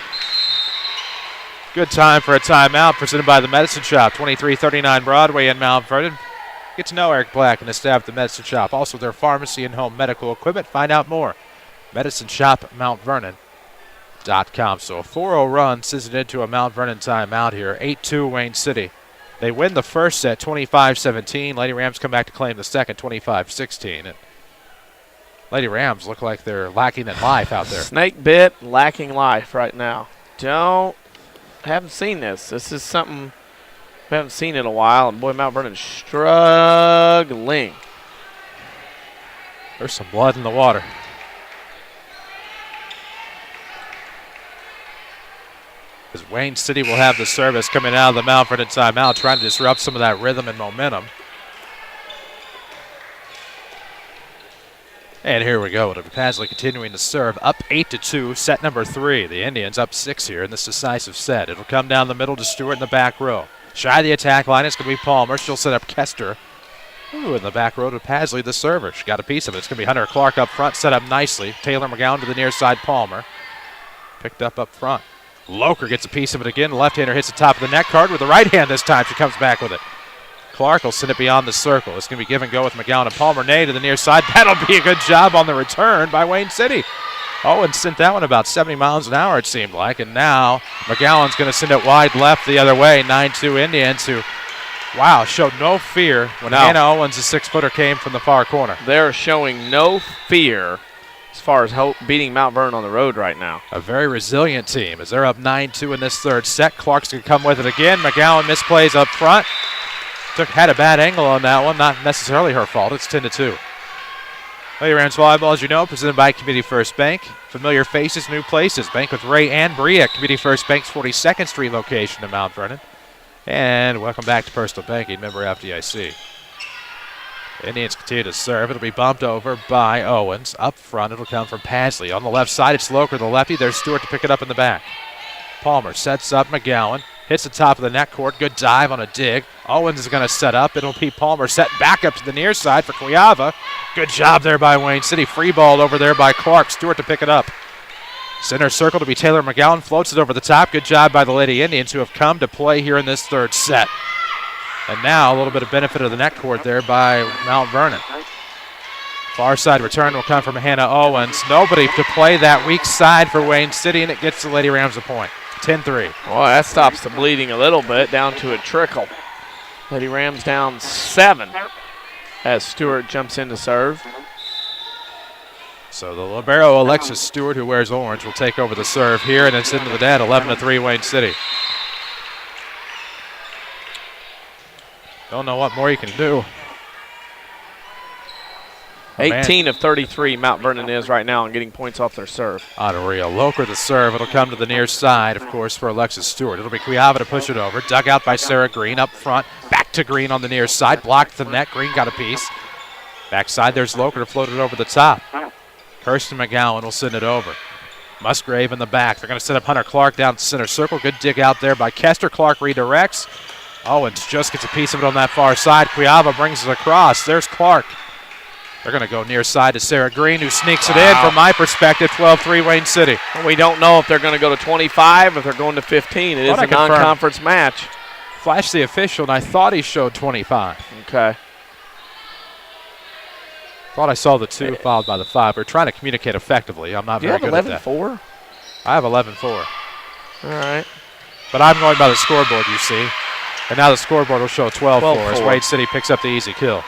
Good time for a timeout presented by the Medicine Shop, 2339 Broadway in Mount Vernon. Get to know Eric Black and the staff at the Medicine Shop. Also their pharmacy and home medical equipment. Find out more. MedicineShopMountVernon.com. So a 4-0 run sends it into a Mount Vernon timeout here. 8-2 Wayne City. They win the first set 25-17. Lady Rams come back to claim the second 25-16. And Lady Rams look like they're lacking in life out there. Snake bit, lacking life right now. Haven't seen this. This is something we haven't seen in a while. And boy, Mount Vernon's struggling. There's some blood in the water. As Wayne City will have the service coming out of the Mount Vernon timeout, trying to disrupt some of that rhythm and momentum. And here we go. Pasley continuing to serve, up 8-2, set number 3. The Indians up 6 here in this decisive set. It'll come down the middle to Stewart in the back row. Shy of the attack line, it's going to be Palmer. She'll set up Kester. Ooh, in the back row to Pasley, the server. She got a piece of it. It's going to be Hunter Clark up front, set up nicely. Taylor McGowan to the near side, Palmer. Picked up front. Loker gets a piece of it again. The left-hander hits the top of the net card with the right hand this time. She comes back with it. Clark will send it beyond the circle. It's going to be give and go with McGowan and Palmer. Nay to the near side. That'll be a good job on the return by Wayne City. Owen sent that one about 70 miles an hour, it seemed like. And now McGowan's going to send it wide left the other way. 9-2 Indians who, wow, showed no fear when Hannah Owens, the 6-footer, came from the far corner. They're showing no fear as far as beating Mount Vernon on the road right now. A very resilient team as they're up 9-2 in this third set. Clark's going to come with it again. McGowan misplays up front. Had a bad angle on that one. Not necessarily her fault. It's 10-2. Lady Rams volleyball, as you know, presented by Community First Bank. Familiar faces, new places. Bank with Ray and Bree at Community First Bank's 42nd Street location in Mount Vernon. And welcome back to Personal Banking, member FDIC. Indians continue to serve. It'll be bumped over by Owens. Up front, it'll come from Pasley. On the left side, it's Loker, the lefty. There's Stewart to pick it up in the back. Palmer sets up McGowan. Hits the top of the net court. Good dive on a dig. Owens is going to set up. It'll be Palmer set back up to the near side for Cuiaba. Good job there by Wayne City. Free ball over there by Clark. Stewart to pick it up. Center circle to be Taylor McGowan. Floats it over the top. Good job by the Lady Indians who have come to play here in this third set. And now a little bit of benefit of the net court there by Mount Vernon. Far side return will come from Hannah Owens. Nobody to play that weak side for Wayne City, and it gets the Lady Rams a point. 10-3. Well, that stops the bleeding a little bit, down to a trickle. Lady Rams down 7 as Stewart jumps in to serve. So the libero, Alexis Stewart, who wears orange, will take over the serve here, and it's into the net, 11-3 Wayne City. Don't know what more you can do. 18 of 33 Mount Vernon is right now and getting points off their serve. Unreal. Loker the serve. It'll come to the near side, of course, for Alexis Stewart. It'll be Cuiava to push it over. Dug out by Sarah Green up front. Back to Green on the near side. Blocked the net. Green got a piece. Backside, there's Loker to float it over the top. Kirsten McGowan will send it over. Musgrave in the back. They're going to set up Hunter Clark down center circle. Good dig out there by Kester. Clark redirects. Owens just gets a piece of it on that far side. Cuiava brings it across. There's Clark. They're going to go near side to Sarah Green, who sneaks it in. From my perspective, 12-3 Wayne City. We don't know if they're going to go to 25, if they're going to 15. It is a non-conference match. Flash the official, and I thought he showed 25. Okay. Thought I saw the 2 followed by the 5. We're trying to communicate effectively. I'm not very good at that. Do you have 11-4? I have 11-4. All right. But I'm going by the scoreboard, you see. And now the scoreboard will show 12-4 as Wayne City picks up the easy kill.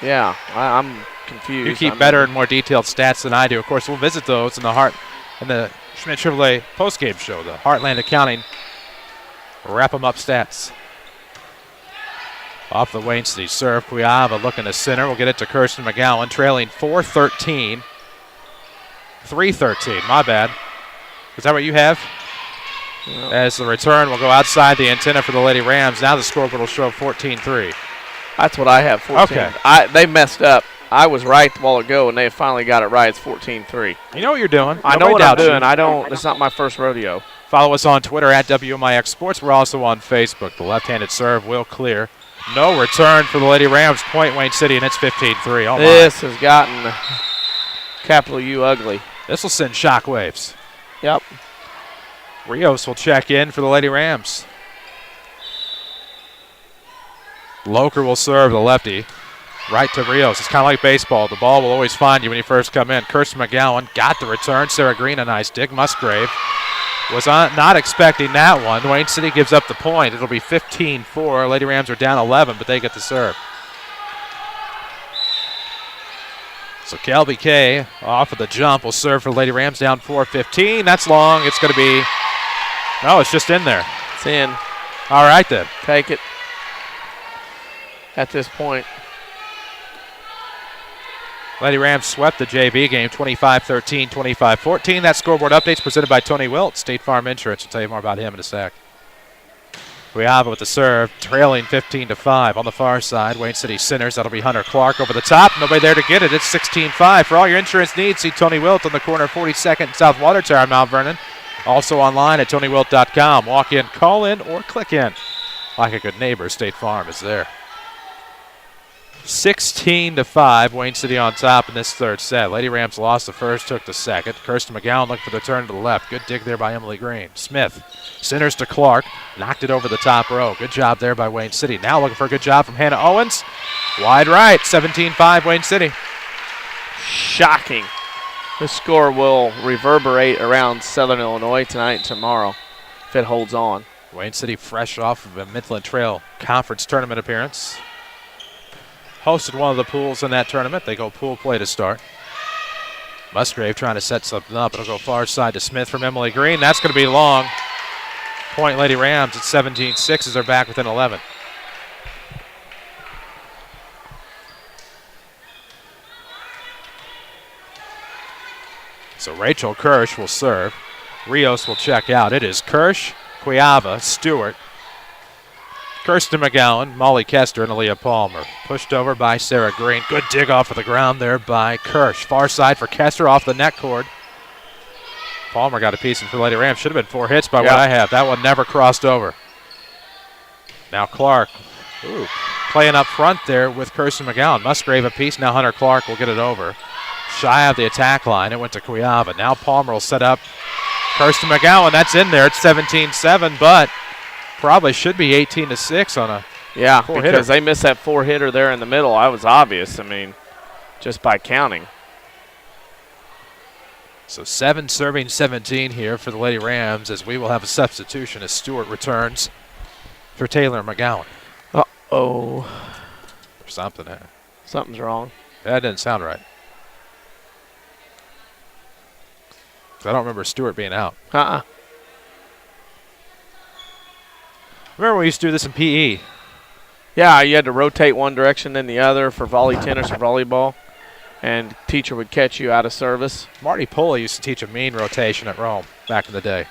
Yeah, I'm confused. You keep better and more detailed stats than I do. Of course, we'll visit those in the Schmidt Chevrolet postgame show, the Heartland Accounting wrap 'em up stats. Off the Wayne City serve, Cuiava looking to center. We'll get it to Kirsten McGowan, trailing 4-13. 3-13, my bad. Is that what you have? Yeah. As the return will go outside the antenna for the Lady Rams. Now the scoreboard will show 14-3. That's what I have, 14. Okay. They messed up. I was right a while ago, and they finally got it right. It's 14-3. You know what you're doing. I know what I'm doing. It's not my first rodeo. Follow us on Twitter at WMIX Sports. We're also on Facebook. The left-handed serve will clear. No return for the Lady Rams. Point Wayne City, and it's 15-3. Oh, this has gotten capital U ugly. This will send shock waves. Yep. Rios will check in for the Lady Rams. Loker will serve the lefty. Right to Rios. It's kind of like baseball. The ball will always find you when you first come in. Kirsten McGowan got the return. Sarah Green, a nice dig. Musgrave was not expecting that one. Wayne City gives up the point. It'll be 15-4. Lady Rams are down 11, but they get the serve. So Kelby Kay off of the jump will serve for Lady Rams, down 4-15. That's long. It's going to be, no, it's just in there. It's in. All right then. Take it at this point. Lady Rams swept the JV game 25-13, 25-14. That scoreboard update's presented by Tony Wilt, State Farm Insurance. We'll tell you more about him in a sec. Cuiava with the serve, trailing 15-5 on the far side. Wayne City centers. That'll be Hunter Clark over the top. Nobody there to get it. It's 16-5. For all your insurance needs, see Tony Wilt on the corner of 42nd and South Water Tower in Mount Vernon. Also online at TonyWilt.com. Walk in, call in, or click in. Like a good neighbor, State Farm is there. 16-5, Wayne City on top in this third set. Lady Rams lost the first, took the second. Kirsten McGowan looking for the turn to the left. Good dig there by Emily Green. Smith centers to Clark, knocked it over the top row. Good job there by Wayne City. Now looking for a good job from Hannah Owens. Wide right, 17-5 Wayne City. Shocking. This score will reverberate around Southern Illinois tonight and tomorrow if it holds on. Wayne City fresh off of a Midland Trail Conference tournament appearance. Hosted one of the pools in that tournament. They go pool play to start. Musgrave trying to set something up. It'll go far side to Smith from Emily Green. That's going to be long. Point Lady Rams at 17-6 as they're back within 11. So Rachel Kirsch will serve. Rios will check out. It is Kirsch, Cuiava, Stewart, Kirsten McGowan, Molly Kester, and Aaliyah Palmer. Pushed over by Sarah Green. Good dig off of the ground there by Kirsch. Far side for Kester off the net cord. Palmer got a piece in for Lady Rams. Should have been 4 hits by what I have. That one never crossed over. Now Clark playing up front there with Kirsten McGowan. Musgrave a piece. Now Hunter Clark will get it over. Shy of the attack line. It went to Cuiava. Now Palmer will set up Kirsten McGowan. That's in there. It's 17-7, but probably should be 18-6 on a four-hitter. Because they missed that 4-hitter there in the middle. I was obvious. I mean, just by counting. So 7 serving 17 here for the Lady Rams as we will have a substitution as Stewart returns for Taylor McGowan. Uh-oh. Something there. Something's wrong. That didn't sound right. 'Cause I don't remember Stewart being out. Uh-uh. Remember we used to do this in PE? Yeah, you had to rotate one direction then the other for volley tennis or volleyball, and teacher would catch you out of service. Marty Pulley used to teach a mean rotation at Rome back in the day.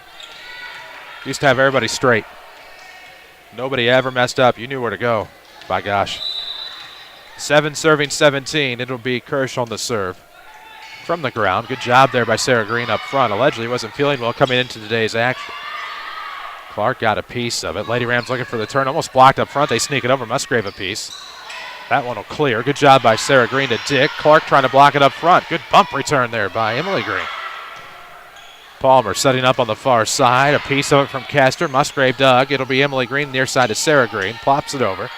Used to have everybody straight. Nobody ever messed up. You knew where to go. By gosh. 7 serving 17. It'll be Kirsch on the serve. From the ground. Good job there by Sarah Green up front. Allegedly wasn't feeling well coming into today's action. Clark got a piece of it. Lady Rams looking for the turn. Almost blocked up front. They sneak it over. Musgrave a piece. That one will clear. Good job by Sarah Green to Dick. Clark trying to block it up front. Good bump return there by Emily Green. Palmer setting up on the far side. A piece of it from Kester. Musgrave dug. It'll be Emily Green near side to Sarah Green. Plops it over.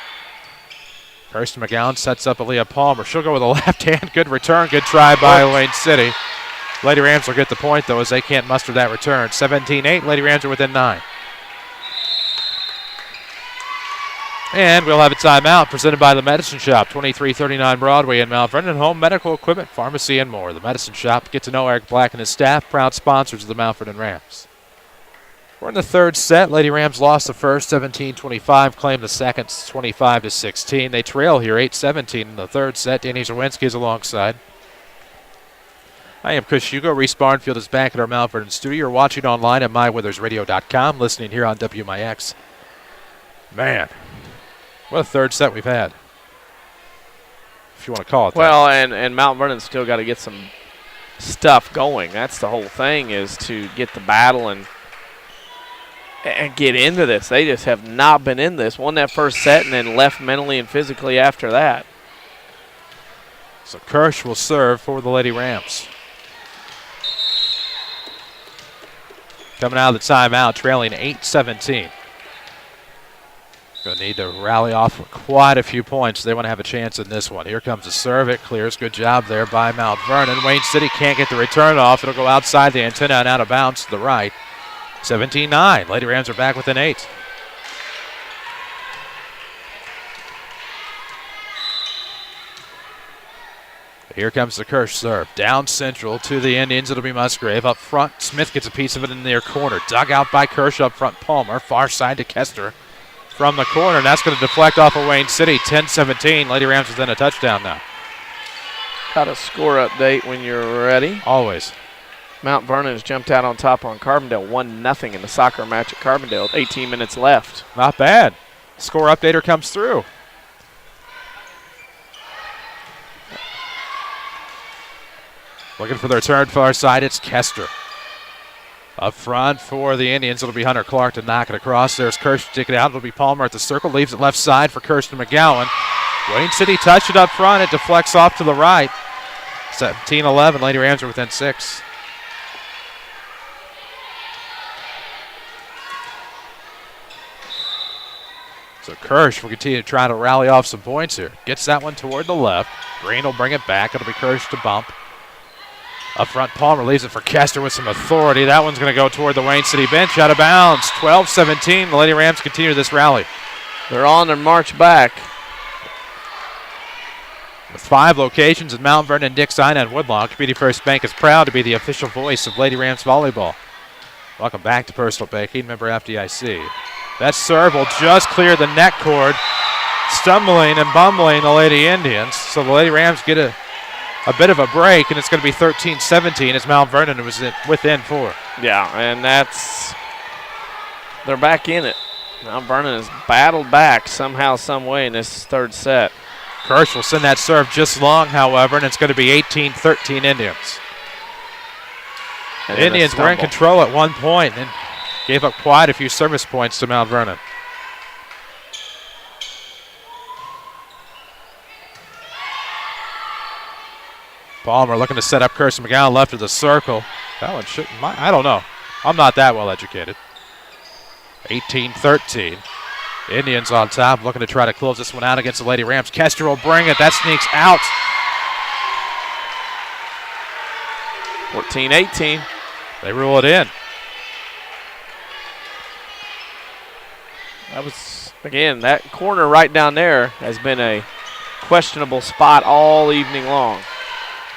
Kirsten McGowan sets up Aaliyah Palmer. She'll go with a left hand. Good return. Good try by Wayne City. Lady Rams will get the point, though, as they can't muster that return. 17-8. Lady Rams are within 9. And we'll have a timeout presented by the Medicine Shop, 2339 Broadway in Mount Vernon. Home medical equipment, pharmacy, and more. The Medicine Shop. Get to know Eric Black and his staff. Proud sponsors of the Mount Vernon Rams. We're in the third set. Lady Rams lost the first, 17-25. Claimed the second, 25-16. They trail here, 8-17 in the third set. Danny Czerwinski is alongside. I am Chris Hugo. Reese Barnfield is back at our Mount Vernon studio. You're watching online at mywithersradio.com, listening here on WMIX. Man, what a third set we've had, if you want to call it that. Well, and Mount Vernon's still got to get some stuff going. That's the whole thing, is to get the battle and get into this. They just have not been in this. Won that first set and then left mentally and physically after that. So Kirsch will serve for the Lady Rams. Coming out of the timeout, trailing 8-17. Going to need to rally off quite a few points. They want to have a chance in this one. Here comes the serve. It clears. Good job there by Mount Vernon. Wayne City can't get the return off. It'll go outside the antenna and out of bounds to the right. 17-9. Lady Rams are back within 8. Here comes the Kirsch serve. Down central to the Indians. It'll be Musgrave. Up front, Smith gets a piece of it in the near corner. Dug out by Kirsch up front. Palmer. Far side to Kester from the corner. And that's going to deflect off of Wayne City. 10-17. Lady Rams within a touchdown now. Got a score update when you're ready. Always. Mount Vernon has jumped out on top on Carbondale 1-0 in the soccer match at Carbondale with 18 minutes left. Not bad. Score updater comes through. Looking for the return far side, it's Kester. Up front for the Indians, it'll be Hunter Clark to knock it across. There's Kirsch to take it out. It'll be Palmer at the circle, leaves it left side for Kirsten McGowan. Wayne City touched it up front. It deflects off to the right. 17-11, Lady Rams are within 6. So Kirsch will continue to try to rally off some points here. Gets that one toward the left. Green will bring it back. It'll be Kirsch to bump. Up front, Palmer leaves it for Kester with some authority. That one's going to go toward the Wayne City bench, out of bounds. 12-17. The Lady Rams continue this rally. They're on their march back. With 5 locations in Mount Vernon, Dixon, and Woodlawn, Community First Bank is proud to be the official voice of Lady Rams volleyball. Welcome back to Personal Banking, member FDIC. That serve will just clear the net cord, stumbling and bumbling the Lady Indians. So the Lady Rams get a bit of a break, and it's going to be 13-17 as Mount Vernon was within 4. Yeah, and they're back in it. Mount Vernon has battled back somehow, some way in this third set. Kirsch will send that serve just long, however, and it's going to be 18-13 Indians. The Indians were in control at one point and gave up quite a few service points to Mount Vernon. Palmer looking to set up Kirsten McGowan left of the circle. That one shouldn't, I don't know. I'm not that well educated. 18-13. Indians on top, looking to try to close this one out against the Lady Rams. Kester will bring it. That sneaks out. 14-18. They rule it in. That was, again, that corner right down there has been a questionable spot all evening long.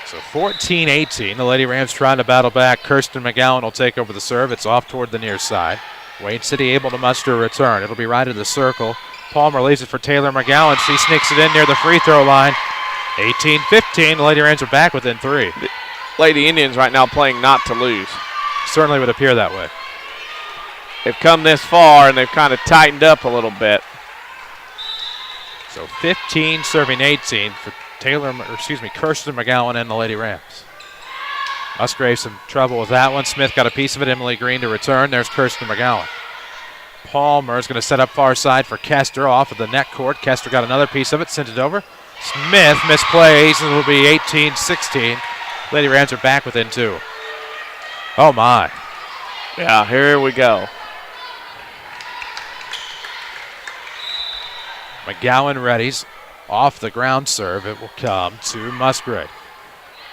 So 14-18. The Lady Rams trying to battle back. Kirsten McGowan will take over the serve. It's off toward the near side. Wayne City able to muster a return. It'll be right in the circle. Palmer leaves it for Taylor McGowan. She sneaks it in near the free throw line. 18-15. The Lady Rams are back within 3. The Lady Indians right now playing not to lose. Certainly would appear that way. They've come this far and they've kind of tightened up a little bit. So 15 serving 18 for Kirsten McGowan and the Lady Rams. Musgrave some trouble with that one. Smith got a piece of it. Emily Green to return. There's Kirsten McGowan. Palmer is going to set up far side for Kester off of the net court. Kester got another piece of it, sent it over. Smith misplays, and it'll be 18-16. Lady Rams are back within 2. Oh, my. Yeah, here we go. McGowan readies. Off the ground serve, it will come to Musgrave.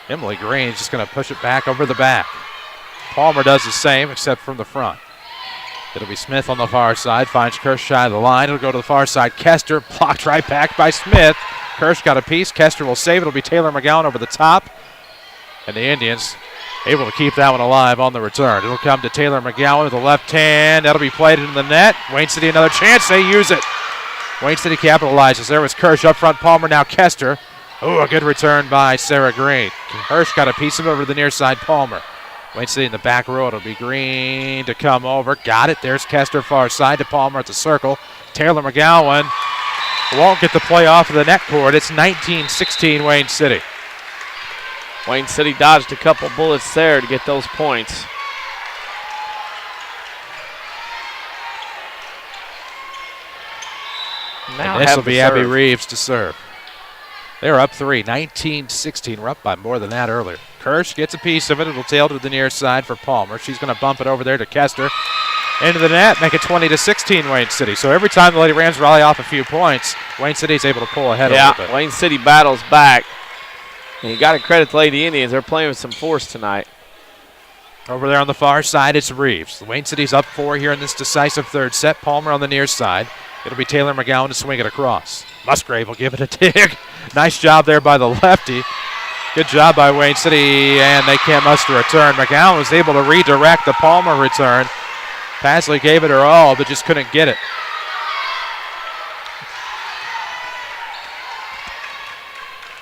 Emily Green is just going to push it back over the back. Palmer does the same, except from the front. It'll be Smith on the far side, finds Kirsch shy of the line. It'll go to the far side. Kester blocked right back by Smith. Kirsch got a piece. Kester will save. It'll be Taylor McGowan over the top. And the Indians able to keep that one alive on the return. It'll come to Taylor McGowan with the left hand. That'll be played into the net. Wayne City another chance. They use it. Wayne City capitalizes. There was Kirsch up front. Palmer now Kester. Oh, a good return by Sarah Green. Hirsch got a piece of it over to the near side. Palmer. Wayne City in the back row. It'll be Green to come over. Got it. There's Kester far side to Palmer at the circle. Taylor McGowan won't get the play off of the net cord. It's 19-16 Wayne City. Wayne City dodged a couple bullets there to get those points. And this will be Abby Reeves to serve. They're up 3, 19-16. We're up by more than that earlier. Kirsch gets a piece of it. It'll tail to the near side for Palmer. She's going to bump it over there to Kester. Into the net, make it 20-16 Wayne City. So every time the Lady Rams rally off a few points, Wayne City's able to pull ahead a little bit. Wayne City battles back. And you got to credit the Lady Indians. They're playing with some force tonight. Over there on the far side, it's Reeves. Wayne City's up 4 here in this decisive third set. Palmer on the near side. It'll be Taylor McGowan to swing it across. Musgrave will give it a dig. Nice job there by the lefty. Good job by Wayne City, and they can't muster a turn. McGowan was able to redirect the Palmer return. Pasley gave it her all, but just couldn't get it.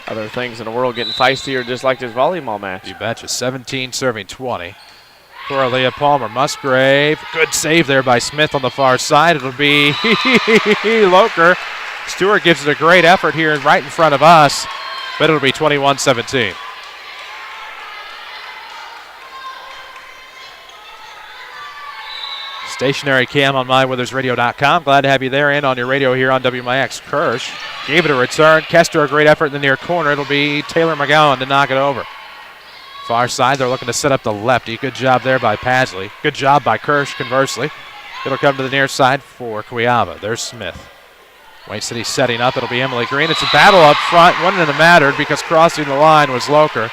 Other things in the world getting feistier just like this volleyball match. You betcha. 17 serving 20. Coralia Palmer. Musgrave. Good save there by Smith on the far side. It'll be Loker. Stewart gives it a great effort here right in front of us, but it'll be 21-17. Stationary cam on MyWithersRadio.com. Glad to have you there and on your radio here on WMIX. Kirsch gave it a return. Kester a great effort in the near corner. It'll be Taylor McGowan to knock it over. Far side, they're looking to set up the lefty. Good job there by Pasley. Good job by Kirsch, conversely. It'll come to the near side for Cuyaba. There's Smith. Wayne City setting up. It'll be Emily Green. It's a battle up front. Wouldn't have mattered because crossing the line was Loker.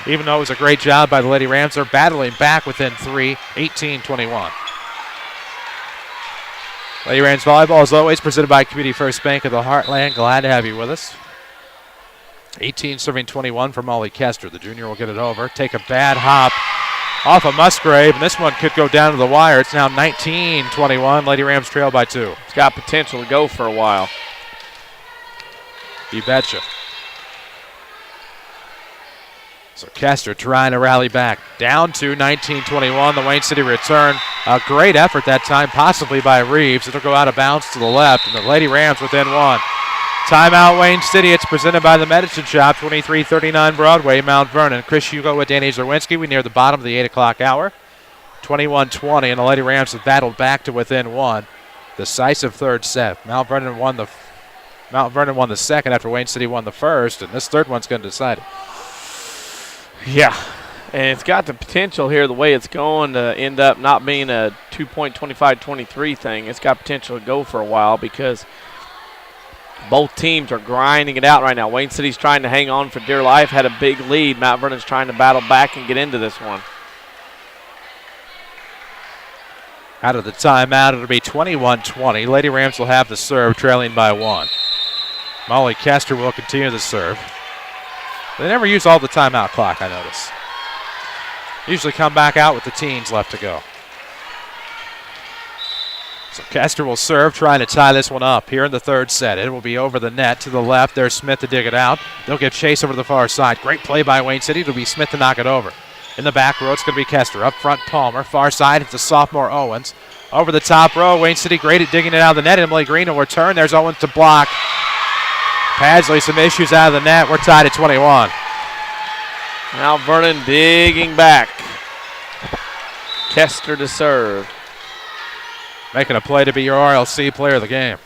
Even though it was a great job by the Lady Rams, they're battling back within 3, 18-21. Lady Rams Volleyball, as always, presented by Community First Bank of the Heartland. Glad to have you with us. 18 serving 21 for Molly Kester. The junior will get it over. Take a bad hop off of Musgrave, and this one could go down to the wire. It's now 19-21. Lady Rams trail by 2. It's got potential to go for a while. You betcha. So Kester trying to rally back. Down to 19-21. The Wayne City return. A great effort that time, possibly by Reeves. It'll go out of bounds to the left, and the Lady Rams within 1. Timeout Wayne City. It's presented by the Medicine Shop, 2339 Broadway, Mount Vernon. Chris Hugo with Danny Czerwinski. We near the bottom of the 8 o'clock hour. 21-20, and the Lady Rams have battled back to within 1. Decisive third set. Mount Vernon won the second after Wayne City won the first, and this third one's going to decide it. Yeah, and it's got the potential here, the way it's going, to end up not being a 2-point 25-23 thing. It's got potential to go for a while because both teams are grinding it out right now. Wayne City's trying to hang on for dear life, had a big lead. Mount Vernon's trying to battle back and get into this one. Out of the timeout, it'll be 21-20. Lady Rams will have the serve, trailing by 1. Molly Kester will continue the serve. They never use all the timeout clock, I notice. Usually come back out with the teens left to go. So Kester will serve, trying to tie this one up here in the third set. It will be over the net to the left. There's Smith to dig it out. They'll give chase over to the far side. Great play by Wayne City. It'll be Smith to knock it over. In the back row, it's going to be Kester. Up front, Palmer. Far side, it's the sophomore Owens. Over the top row, Wayne City great at digging it out of the net. Emily Green will return. There's Owens to block. Padsley, some issues out of the net. We're tied at 21. Now Vernon digging back. Kester to serve. Making a play to be your RLC player of the game.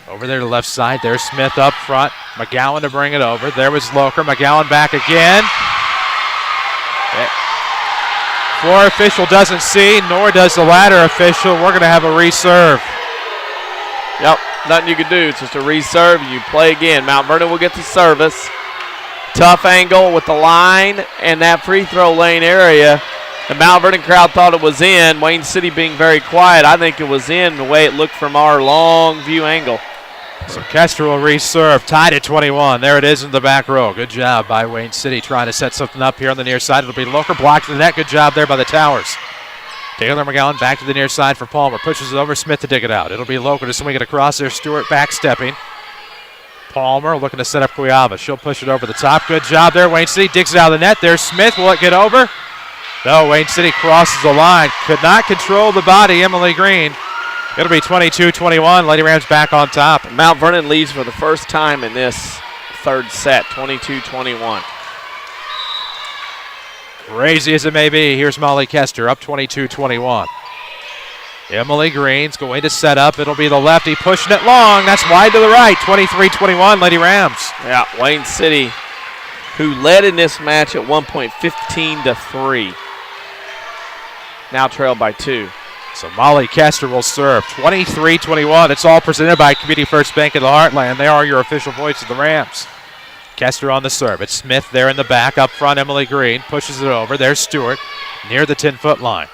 Over there to the left side, there's Smith up front. McGowan to bring it over. There was Loker. McGowan back again. Floor official doesn't see, nor does the ladder official. We're going to have a reserve. Yep, nothing you can do. It's just a reserve. You play again. Mount Vernon will get the service. Tough angle with the line and that free throw lane area. The Mount Vernon crowd thought it was in. Wayne City being very quiet. I think it was in the way it looked from our long view angle. So Kester will reserve, tied at 21. There it is in the back row. Good job by Wayne City trying to set something up here on the near side. It'll be Loker blocked to the net. Good job there by the Towers. Taylor McGowan back to the near side for Palmer. Pushes it over, Smith to dig it out. It'll be Loker to swing it across there. Stewart backstepping. Palmer looking to set up Cuyaba. She'll push it over the top. Good job there. Wayne City digs it out of the net. There's Smith. Will it get over? No, Wayne City crosses the line. Could not control the body, Emily Green. It'll be 22-21. Lady Rams back on top. Mount Vernon leads for the first time in this third set, 22-21. Crazy as it may be, here's Molly Kester up 22-21. Emily Green's going to set up. It'll be the lefty pushing it long. That's wide to the right. 23-21, Lady Rams. Yeah, Wayne City, who led in this match at one point 15-3. Now trailed by 2. So Molly Kester will serve. 23-21. It's all presented by Community First Bank of the Heartland. They are your official voice of the Rams. Kester on the serve. It's Smith there in the back. Up front, Emily Green pushes it over. There's Stewart near the 10-foot line.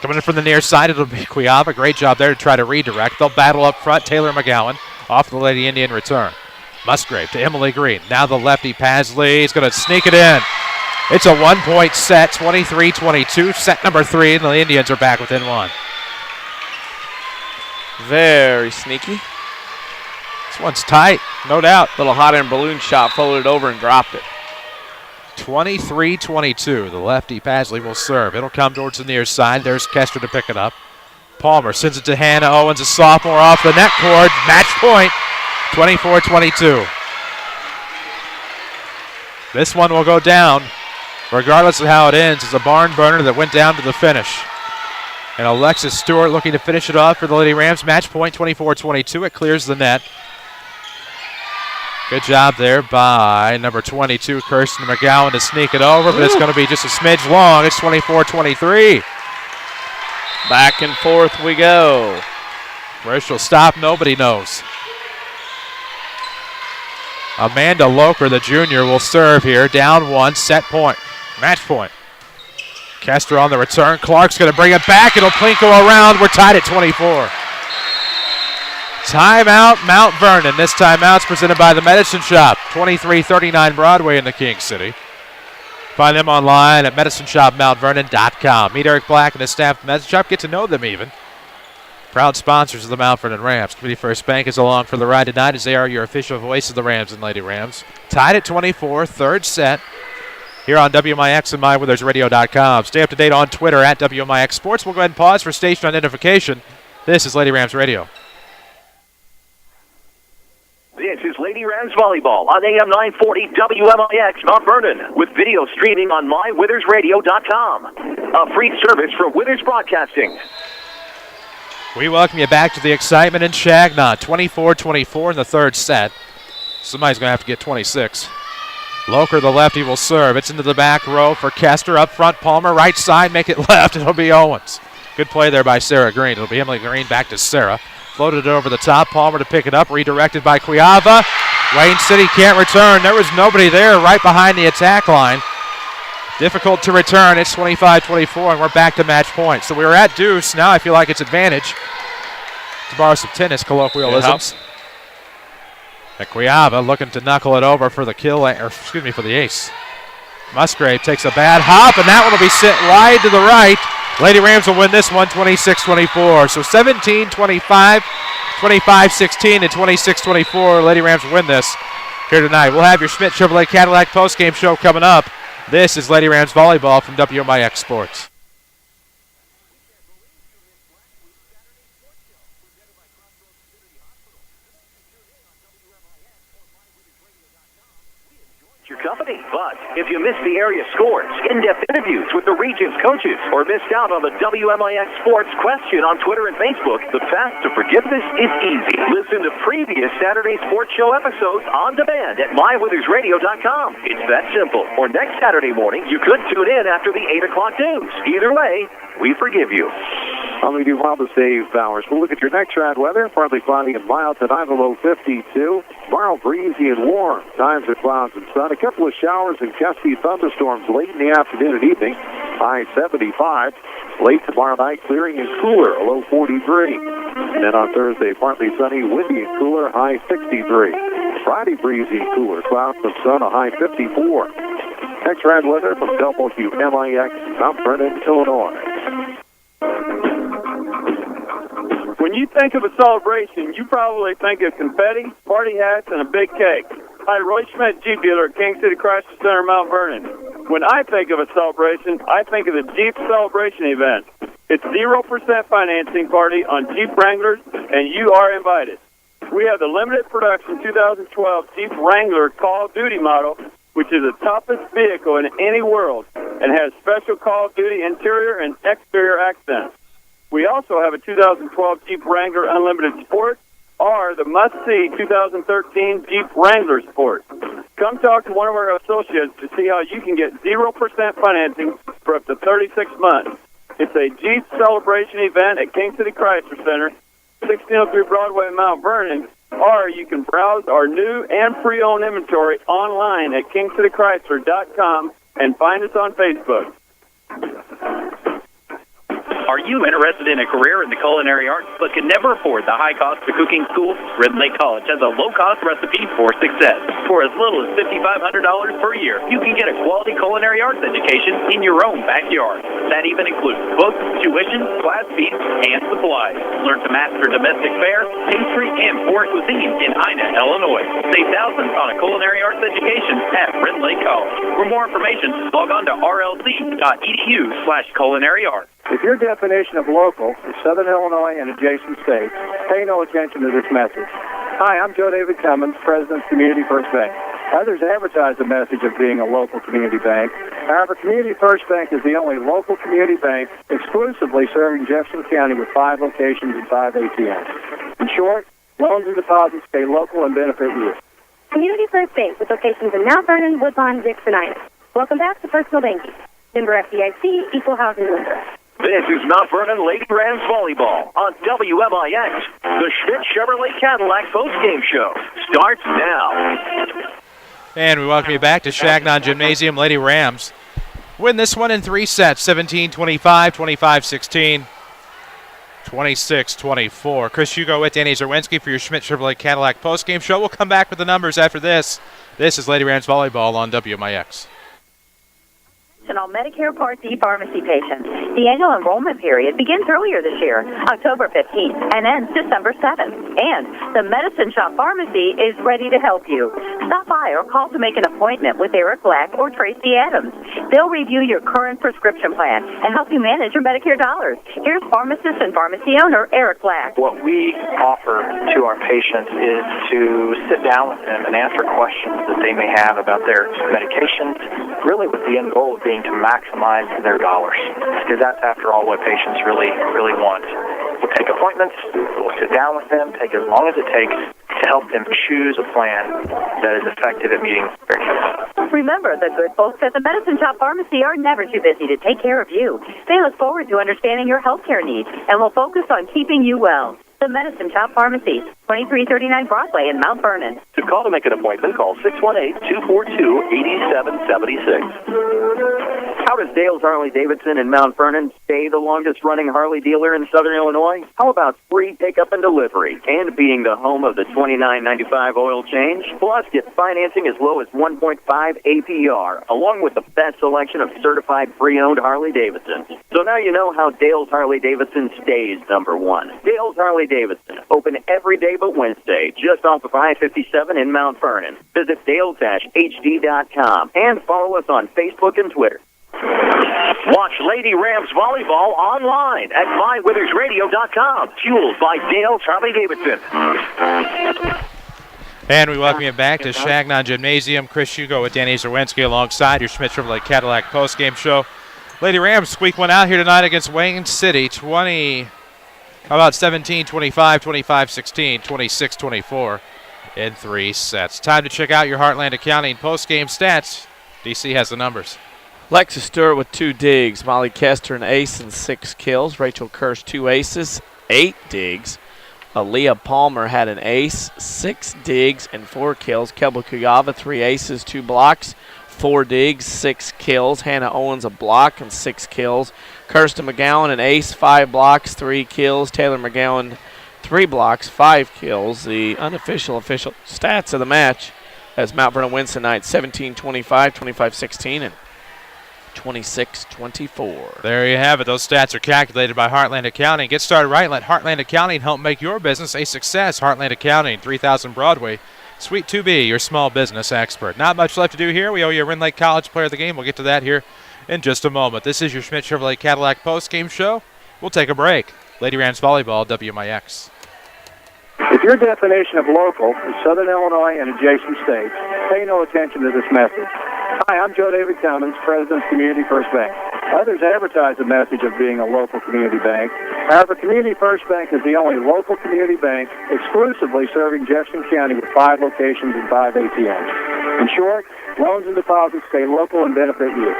Coming in from the near side, it'll be Cuyaba. Great job there to try to redirect. They'll battle up front. Taylor McGowan off the Lady Indian return. Musgrave to Emily Green. Now the lefty Padsley is going to sneak it in. It's a one-point set, 23-22. Set number 3, and the Indians are back within 1. Very sneaky. This one's tight, no doubt. Little hot air balloon shot, folded over and dropped it. 23-22. The lefty Padsley will serve. It'll come towards the near side. There's Kester to pick it up. Palmer sends it to Hannah Owens, a sophomore off the net cord. Match point, 24-22. This one will go down, regardless of how it ends. It's a barn burner that went down to the finish. And Alexis Stewart looking to finish it off for the Lady Rams. Match point, 24-22. It clears the net. Good job there by number 22, Kirsten McGowan, to sneak it over, but it's going to be just a smidge long. It's 24-23. Back and forth we go. Where she'll stop, nobody knows. Amanda Loker, the junior, will serve here. Down 1, set point, match point. Kester on the return. Clark's going to bring it back. It'll Plinko around. We're tied at 24. Timeout, Mount Vernon. This timeout's presented by the Medicine Shop, 2339 Broadway in the King City. Find them online at medicineshopmountvernon.com. Meet Eric Black and his staff at the Medicine Shop. Get to know them even. Proud sponsors of the Mount Vernon Rams. Community First Bank is along for the ride tonight as they are your official voice of the Rams and Lady Rams. Tied at 24, third set. Here on WMIX and MyWithersRadio.com. Stay up to date on Twitter at WMIX Sports. We'll go ahead and pause for station identification. This is Lady Rams Radio. This is Lady Rams Volleyball on AM 940 WMIX Mount Vernon with video streaming on MyWithersRadio.com. A free service from Withers Broadcasting. We welcome you back to the excitement in Changnon. 24-24 in the third set. Somebody's going to have to get 26. Loker, the lefty, will serve. It's into the back row for Kester. Up front, Palmer, right side, make it left. It'll be Owens. Good play there by Sarah Green. It'll be Emily Green back to Sarah. Floated it over the top. Palmer to pick it up. Redirected by Cuyaba. Wayne City can't return. There was nobody there right behind the attack line. Difficult to return. It's 25-24, and we're back to match point. So we were at deuce. Now I feel like it's advantage. To borrow some tennis colloquialisms. Equiaba looking to knuckle it over for the kill, for the ace. Musgrave takes a bad hop, and that one will be sent wide to the right. Lady Rams will win this one 26-24. So 17-25, 25-16, and 26-24. Lady Rams will win this here tonight. We'll have your Schmidt Chevrolet Cadillac postgame show coming up. This is Lady Rams Volleyball from WMIX Sports. Your company. But if you missed the area scores, in-depth interviews with the region's coaches, or missed out on the WMIX Sports question on Twitter and Facebook, the path to forgiveness is easy. Listen to previous Saturday Sports Show episodes on demand at mywithersradio.com. It's that simple. Or next Saturday morning, you could tune in after the 8 o'clock news. Either way, we forgive you. I'm going to do while the save hours. We'll look at your next round weather. Partly cloudy and mild tonight, a low 52. Tomorrow, breezy and warm. Times of clouds and sun. A couple of showers and gusty thunderstorms late in the afternoon and evening. High 75. Late tomorrow night, clearing and cooler, a low 43. And then on Thursday, partly sunny, windy and cooler, high 63. Friday, breezy and cooler. Clouds and sun, a high 54. Next round weather from WMIX, Mount Vernon, Illinois. When you think of a celebration, you probably think of confetti, party hats, and a big cake. Hi, Roy Schmidt, Jeep dealer at King City Chrysler Center, Mount Vernon. When I think of a celebration, I think of the Jeep Celebration event. It's 0% financing party on Jeep Wranglers, and you are invited. We have the limited production 2012 Jeep Wrangler Call of Duty model, which is the toughest vehicle in any world and has special Call of Duty interior and exterior accents. We also have a 2012 Jeep Wrangler Unlimited Sport or the must-see 2013 Jeep Wrangler Sport. Come talk to one of our associates to see how you can get 0% financing for up to 36 months. It's a Jeep celebration event at King City Chrysler Center, 1603 Broadway, Mount Vernon, or you can browse our new and pre-owned inventory online at kingcitychrysler.com and find us on Facebook. Are you interested in a career in the culinary arts but can never afford the high cost of cooking school? Red Lake College has a low-cost recipe for success. For as little as $5,500 per year, you can get a quality culinary arts education in your own backyard. That even includes books, tuition, class fees, and supplies. Learn to master domestic fare, pastry, and foreign cuisine in Ina, Illinois. Save thousands on a culinary arts education at Red Lake College. For more information, log on to rlc.edu/culinary arts. If your definition of local is Southern Illinois and adjacent states, pay no attention to this message. Hi, I'm Joe David Cummins, President of Community First Bank. Others advertise the message of being a local community bank. However, Community First Bank is the only local community bank exclusively serving Jefferson County with 5 locations and 5 ATMs. In short, loans and deposits stay local and benefit you. Community First Bank with locations in Mount Vernon, Woodlawn, Dixon, Ina. Welcome back to Personal Banking. Member FDIC, Equal Housing Lender. This is Mount Vernon Lady Rams Volleyball on WMIX. The Schmidt Chevrolet Cadillac postgame show starts now. And we welcome you back to Changnon Gymnasium. Lady Rams win this one in 3 sets, 17-25, 25-16, 26-24. Chris Hugo with Danny Czerwinski for your Schmidt Chevrolet Cadillac postgame show. We'll come back with the numbers after this. This is Lady Rams Volleyball on WMIX. And all Medicare Part D pharmacy patients. The annual enrollment period begins earlier this year, October 15th, and ends December 7th. And the Medicine Shop Pharmacy is ready to help you. Stop by or call to make an appointment with Eric Black or Tracy Adams. They'll review your current prescription plan and help you manage your Medicare dollars. Here's pharmacist and pharmacy owner Eric Black. What we offer to our patients is to sit down with them and answer questions that they may have about their medications, really with the end goal of being to maximize their dollars, because that's, after all, what patients really want. We'll take appointments, we'll sit down with them, take as long as it takes to help them choose a plan that is effective at meeting their needs. Remember, the good folks at the Medicine Shop Pharmacy are never too busy to take care of you. They look forward to understanding your health care needs and will focus on keeping you well. The Medicine Shop Pharmacy, 2339 Broadway in Mount Vernon. To call to make an appointment, call 618-242-8776. How does Dale's Harley-Davidson in Mount Vernon stay the longest-running Harley dealer in Southern Illinois? How about free pickup and delivery and being the home of the $29.95 oil change? Plus, get financing as low as 1.5 APR, along with the best selection of certified pre-owned Harley-Davidsons. So now you know how Dale's Harley-Davidson stays number one. Dale's Harley-Davidson, open every day but Wednesday, just off of I-57 in Mount Vernon. Visit dale-hd.com and follow us on Facebook and Twitter. Watch Lady Rams volleyball online at mywithersradio.com. Fueled by Dale's Harley-Davidson. And we welcome you back to Changnon Gymnasium. Chris Hugo with Danny Czerwinski alongside your Schmidt Chevrolet Cadillac postgame show. Lady Rams squeak one out here tonight against Wayne City. 17-25, 25-16, 26-24 in 3 sets. Time to check out your Heartland Accounting postgame stats. DC has the numbers. Lexus Stewart with 2 digs. Molly Kester an ace and 6 kills. Rachel Kirsch 2 aces, 8 digs. Aaliyah Palmer had an ace, 6 digs, and 4 kills. Kelba Kuyava 3 aces, 2 blocks, 4 digs, 6 kills. Hannah Owens a block and 6 kills. Kirsten McGowan an ace, 5 blocks, 3 kills. Taylor McGowan 3 blocks, 5 kills. The official stats of the match as Mount Vernon wins tonight, 17-25, 25-16, and 26-24. There you have it. Those stats are calculated by Heartland Accounting. Get started right and let Heartland Accounting help make your business a success. Heartland Accounting, 3000 Broadway, Suite 2B, your small business expert. Not much left to do here. We owe you a Rend Lake College Player of the Game. We'll get to that here in just a moment. This is your Schmidt Chevrolet Cadillac postgame show. We'll take a break. Lady Rams Volleyball, WMIX. If your definition of local is Southern Illinois and adjacent states, pay no attention to this message. Hi, I'm Joe David Cummins, President of Community First Bank. Others advertise the message of being a local community bank. However, Community First Bank is the only local community bank exclusively serving Jefferson County with 5 locations and 5 ATMs. In short, loans and deposits stay local and benefit you.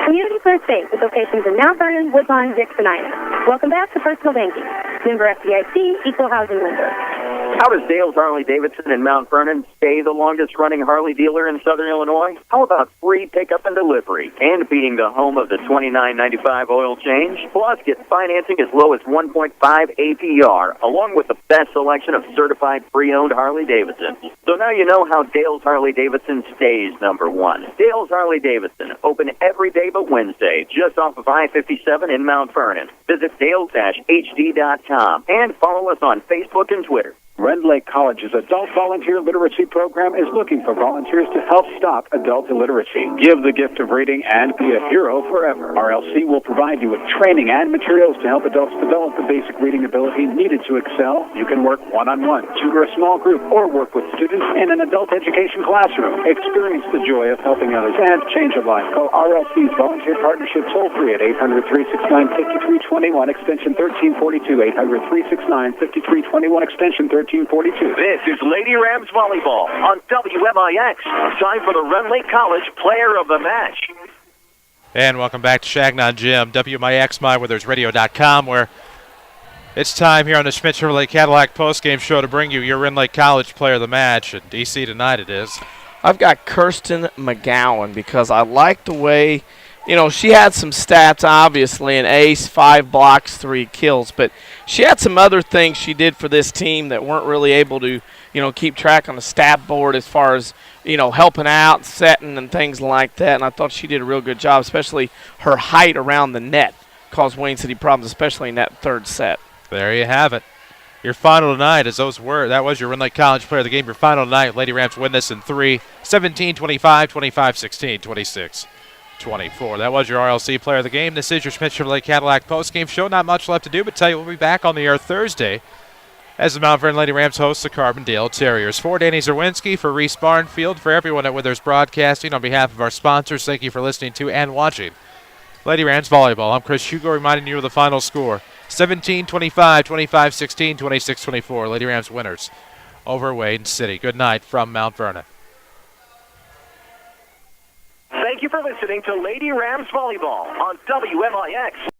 Community First Bank with locations in Mount Vernon, Woodlawn, Dixon, Ida. Welcome back to Personal Banking. Member FDIC, Equal Housing Lender. How does Dale's Harley-Davidson in Mount Vernon stay the longest-running Harley dealer in Southern Illinois? How about free pickup and delivery and being the home of the $29.95 oil change? Plus, get financing as low as 1.5 APR, along with the best selection of certified pre-owned Harley-Davidsons. So now you know how Dale's Harley-Davidson stays number one. Dale's Harley-Davidson, open every day but Wednesday, just off of I-57 in Mount Vernon. Visit dale-hd.com and follow us on Facebook and Twitter. Rend Lake College's Adult Volunteer Literacy Program is looking for volunteers to help stop adult illiteracy. Give the gift of reading and be a hero forever. RLC will provide you with training and materials to help adults develop the basic reading ability needed to excel. You can work one-on-one, tutor a small group, or work with students in an adult education classroom. Experience the joy of helping others and change a life. Call RLC's Volunteer Partnership toll-free at 800-369-5321, extension 1342, 800-369-5321, extension 1342. This is Lady Rams Volleyball on WMIX. Time for the Rend Lake College Player of the Match. And welcome back to Changnon Gym, WMIX, mywithersradio.com, where it's time here on the Schmidt Chevrolet Cadillac postgame show to bring you your Rend Lake College Player of the Match. And DC tonight it is. I've got Kirsten McGowan because I like the way, she had some stats, obviously, an ace, 5 blocks, 3 kills, but she had some other things she did for this team that weren't really able to, keep track on the stat board as far as, helping out, setting, and things like that, and I thought she did a real good job, especially her height around the net caused Wayne City problems, especially in that 3rd set. There you have it. Your final tonight, that was your Rend Lake College Player of the Game. Your final tonight, Lady Rams win this in 3, 17-25, 25-16, 26-24. That was your RLC Player of the Game. This is your Schmidt Chevrolet Cadillac postgame show. Not much left to do, but tell you we'll be back on the air Thursday as the Mount Vernon Lady Rams host the Carbondale Terriers. For Danny Czerwinski, for Reese Barnfield, for everyone at Withers Broadcasting, on behalf of our sponsors, thank you for listening to and watching Lady Rams Volleyball. I'm Chris Hugo reminding you of the final score. 17-25, 25-16, 26-24. Lady Rams winners over Wayne City. Good night from Mount Vernon. Thank you for listening to Lady Rams Volleyball on WMIX.